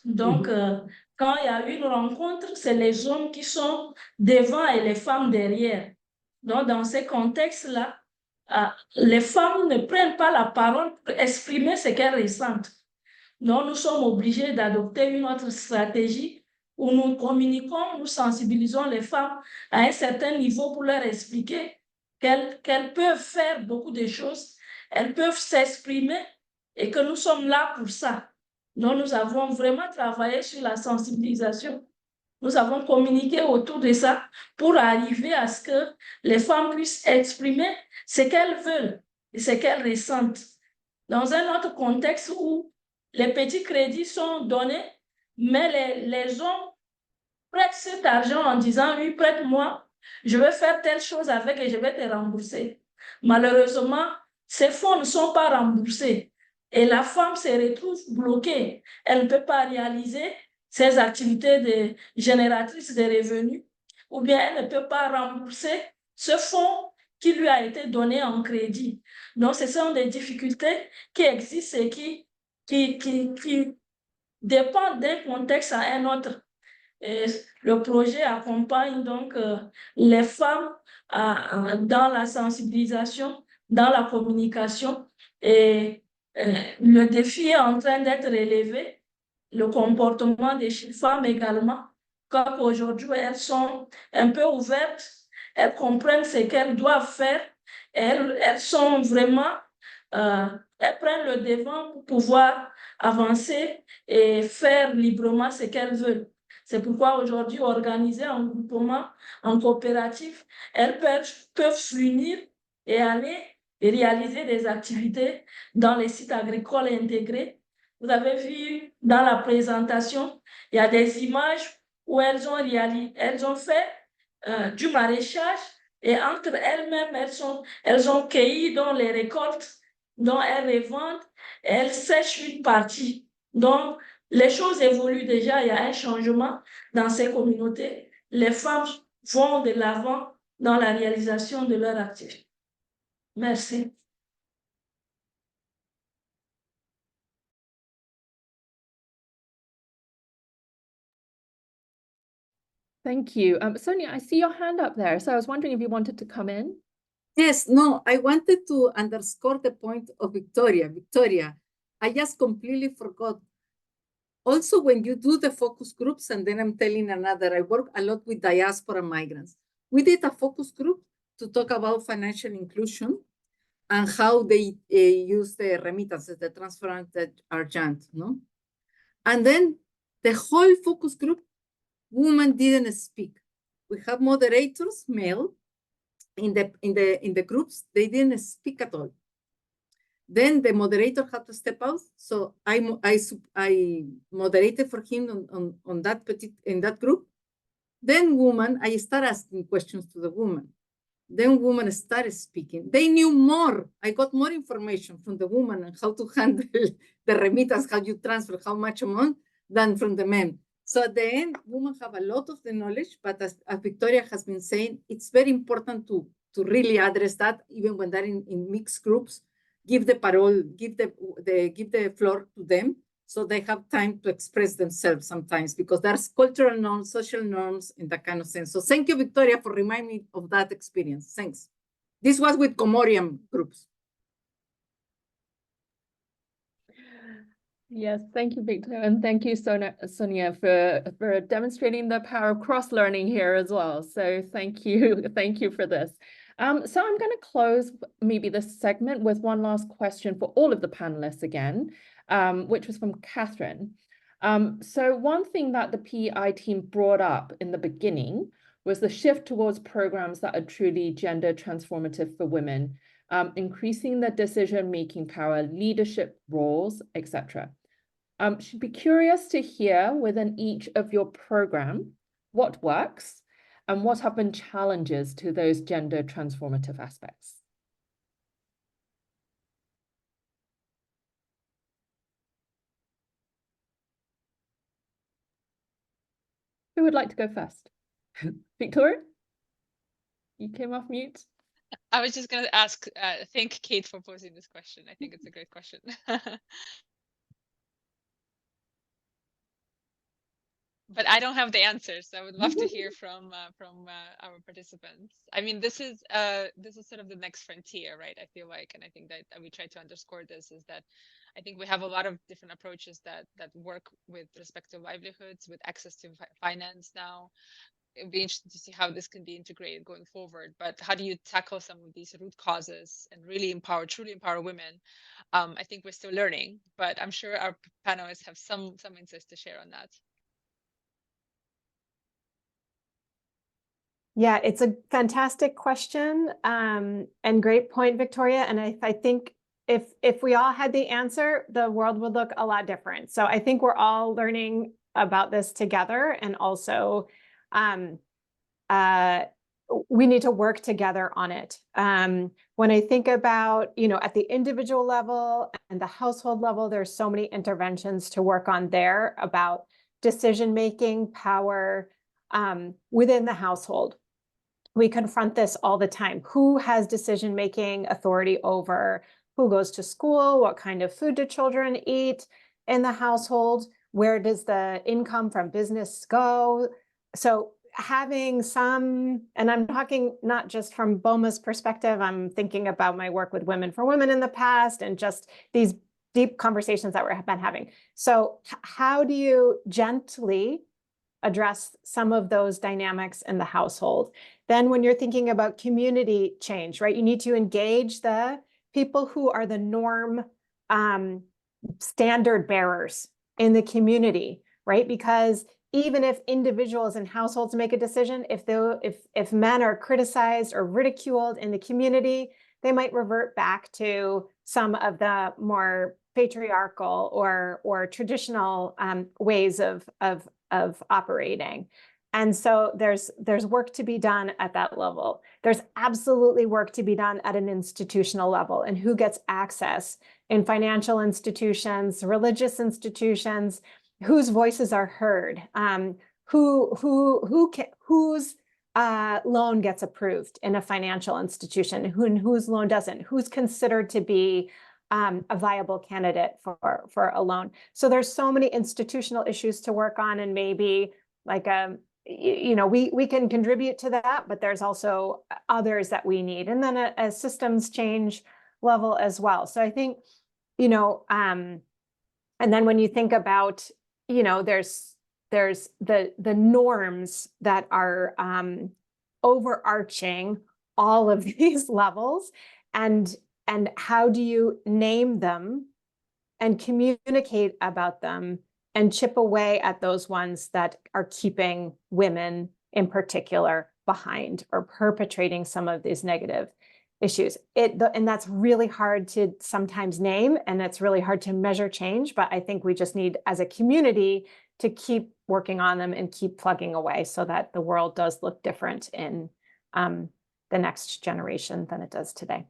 Donc, quand il y a une rencontre, c'est les hommes qui sont devant et les femmes derrière. Donc, dans ces contextes-là, les femmes ne prennent pas la parole pour exprimer ce qu'elles ressentent. Donc, nous sommes obligés d'adopter une autre stratégie où nous communiquons, nous sensibilisons les femmes à un certain niveau pour leur expliquer qu'elles peuvent faire beaucoup de choses, elles peuvent s'exprimer et que nous sommes là pour ça. Donc, nous avons vraiment travaillé sur la sensibilisation. Nous avons communiqué autour de ça pour arriver à ce que les femmes puissent exprimer ce qu'elles veulent et ce qu'elles ressentent. Dans un autre contexte où les petits crédits sont donnés, mais les hommes prêtent cet argent en disant « oui, prête-moi, je vais faire telle chose avec et je vais te rembourser ». Malheureusement, ces fonds ne sont pas remboursés et la femme se retrouve bloquée. Elle ne peut pas réaliser ses activités génératrices de revenus, ou bien elle ne peut pas rembourser ce fonds qui lui a été donné en crédit. Donc, ce sont des difficultés qui existent et qui dépendent d'un contexte à un autre. Et le projet accompagne donc les femmes dans la sensibilisation, dans la communication, et le défi est en train d'être relevé. Le comportement des femmes également, comme aujourd'hui elles sont un peu ouvertes, elles comprennent ce qu'elles doivent faire, elles sont vraiment, elles prennent le devant pour pouvoir avancer et faire librement ce qu'elles veulent. C'est pourquoi aujourd'hui, organisées en groupement, en coopérative, elles peuvent s'unir et aller et réaliser des activités dans les sites agricoles intégrés. Vous avez vu dans la présentation, il y a des images où elles ont fait du maraîchage et entre elles-mêmes, elles ont cueilli dans les récoltes, dont elles revendent, et elles sèchent une partie. Donc, les choses évoluent déjà, il y a un changement dans ces communautés. Les femmes vont de l'avant dans la réalisation de leur activité. Merci. Thank you. Sonia, I see your hand up there. So I was wondering if you wanted to come in. Yes, no, I wanted to underscore the point of Victoria. Victoria, I just completely forgot. Also, when you do the focus groups, and then I'm telling another, I work a lot with diaspora migrants. We did a focus group to talk about financial inclusion and how they use the remittances, the transfer argent, no? And then the whole focus group, women didn't speak. We have moderators, male, in the groups, they didn't speak at all. Then the moderator had to step out. So I moderated for him on that in that group. Then I started asking questions to the woman. Then women started speaking. They knew more. I got more information from the woman on how to handle the remittance, how you transfer, how much amount, than from the men. So at the end, women have a lot of the knowledge, but as Victoria has been saying, it's very important to really address that, even when they're in mixed groups. Give the parole, give the floor to them, so they have time to express themselves sometimes, because there's cultural norms, social norms in that kind of sense. So thank you, Victoria, for reminding me of that experience. Thanks. This was with Comorian groups. Yes, thank you, Victoria, and thank you, Sonia, for demonstrating the power of cross-learning here as well. So thank you for this. So I'm going to close maybe this segment with one last question for all of the panelists again, which was from Catherine. So one thing that the PEI team brought up in the beginning was the shift towards programs that are truly gender transformative for women, increasing the decision-making power, leadership roles, etc. Should be curious to hear within each of your program what works and what have been challenges to those gender transformative aspects. Who would like to go first? Victoria? You came off mute. I was just going to ask, thank Kate for posing this question. I think it's a great question. But I don't have the answers. So I would love to hear from our participants. I mean, this is sort of the next frontier, right? I feel like, and I think that we try to underscore this, is that I think we have a lot of different approaches that work with respect to livelihoods, with access to finance now. It'd be interesting to see how this can be integrated going forward. But how do you tackle some of these root causes and really truly empower women? I think we're still learning, but I'm sure our panelists have some insights to share on that. Yeah, it's a fantastic question, and great point, Victoria. And I think if we all had the answer, the world would look a lot different. So I think we're all learning about this together, and also we need to work together on it. When I think about, at the individual level and the household level, there's so many interventions to work on there about decision-making power within the household. We confront this all the time. Who has decision-making authority over who goes to school? What kind of food do children eat in the household? Where does the income from business go? So having some, and I'm talking not just from BOMA's perspective, I'm thinking about my work with Women for Women in the past, and just these deep conversations that we've been having. So how do you gently address some of those dynamics in the household? Then when you're thinking about community change, right, you need to engage the people who are the norm standard bearers in the community, right? Because even if individuals and households make a decision, if men are criticized or ridiculed in the community, they might revert back to some of the more patriarchal or traditional ways of operating. And so there's work to be done at that level. There's absolutely work to be done at an institutional level, and who gets access in financial institutions, religious institutions, whose voices are heard, whose loan gets approved in a financial institution, whose loan doesn't, who's considered to be a viable candidate for a loan. So there's so many institutional issues to work on, and maybe like we can contribute to that, but there's also others that we need, and then a systems change level as well. So I think and then when you think about there's the norms that are overarching all of these levels, and how do you name them and communicate about them and chip away at those ones that are keeping women in particular behind or perpetrating some of these negative issues. And that's really hard to sometimes name, and it's really hard to measure change, but I think we just need, as a community, to keep working on them and keep plugging away so that the world does look different in the next generation than it does today.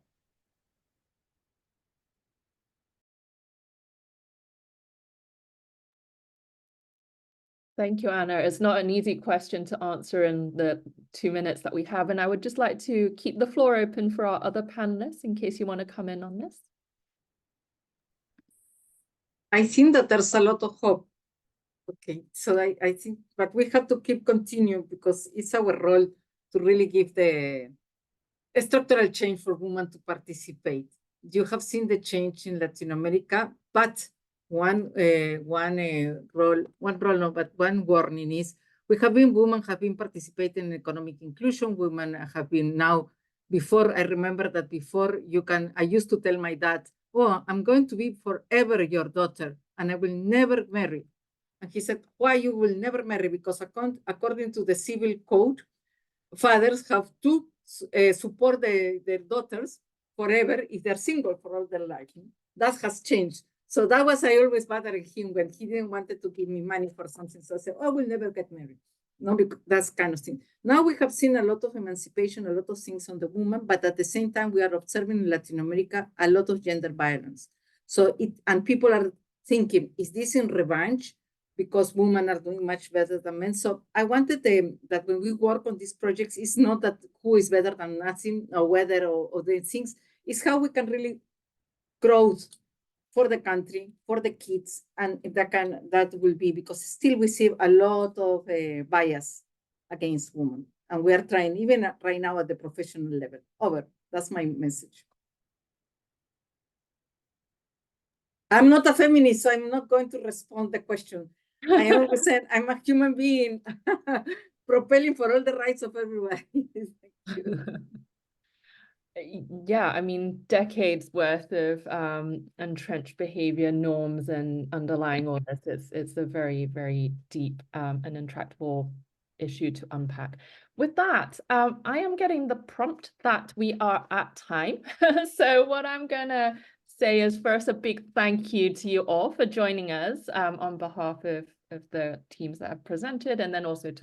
Thank you, Anna. It's not an easy question to answer in the 2 minutes that we have, and I would just like to keep the floor open for our other panelists in case you want to come in on this. I think that there's a lot of hope. Okay, so I think, but we have to keep continuing because it's our role to really give the structural change for women to participate. You have seen the change in Latin America, but one warning is women have been participating in economic inclusion. Women have been now, before, I remember that before I used to tell my dad, oh, I'm going to be forever your daughter and I will never marry. And he said, why you will never marry? Because according to the civil code, fathers have to support their daughters forever if they're single for all their life. That has changed. So that was, I always bothered him when he didn't want to give me money for something. So I said, oh, we'll never get married. No, because that's kind of thing. Now we have seen a lot of emancipation, a lot of things on the woman, but at the same time, we are observing in Latin America a lot of gender violence. So and people are thinking, is this in revenge? Because women are doing much better than men. So I wanted that when we work on these projects, it's not that who is better than nothing or whether or the things, it's how we can really grow for the country, for the kids, and that will be, because still we see a lot of bias against women. And we are trying, even right now at the professional level. Over, that's my message. I'm not a feminist, so I'm not going to respond the question. I always said I'm a human being propelling for all the rights of everybody. Yeah, I mean, decades worth of entrenched behavior, norms, and underlying all this. It's a very, very deep and intractable issue to unpack. With that, I am getting the prompt that we are at time. So what I'm gonna say is first a big thank you to you all for joining us on behalf of the teams that have presented, and then also to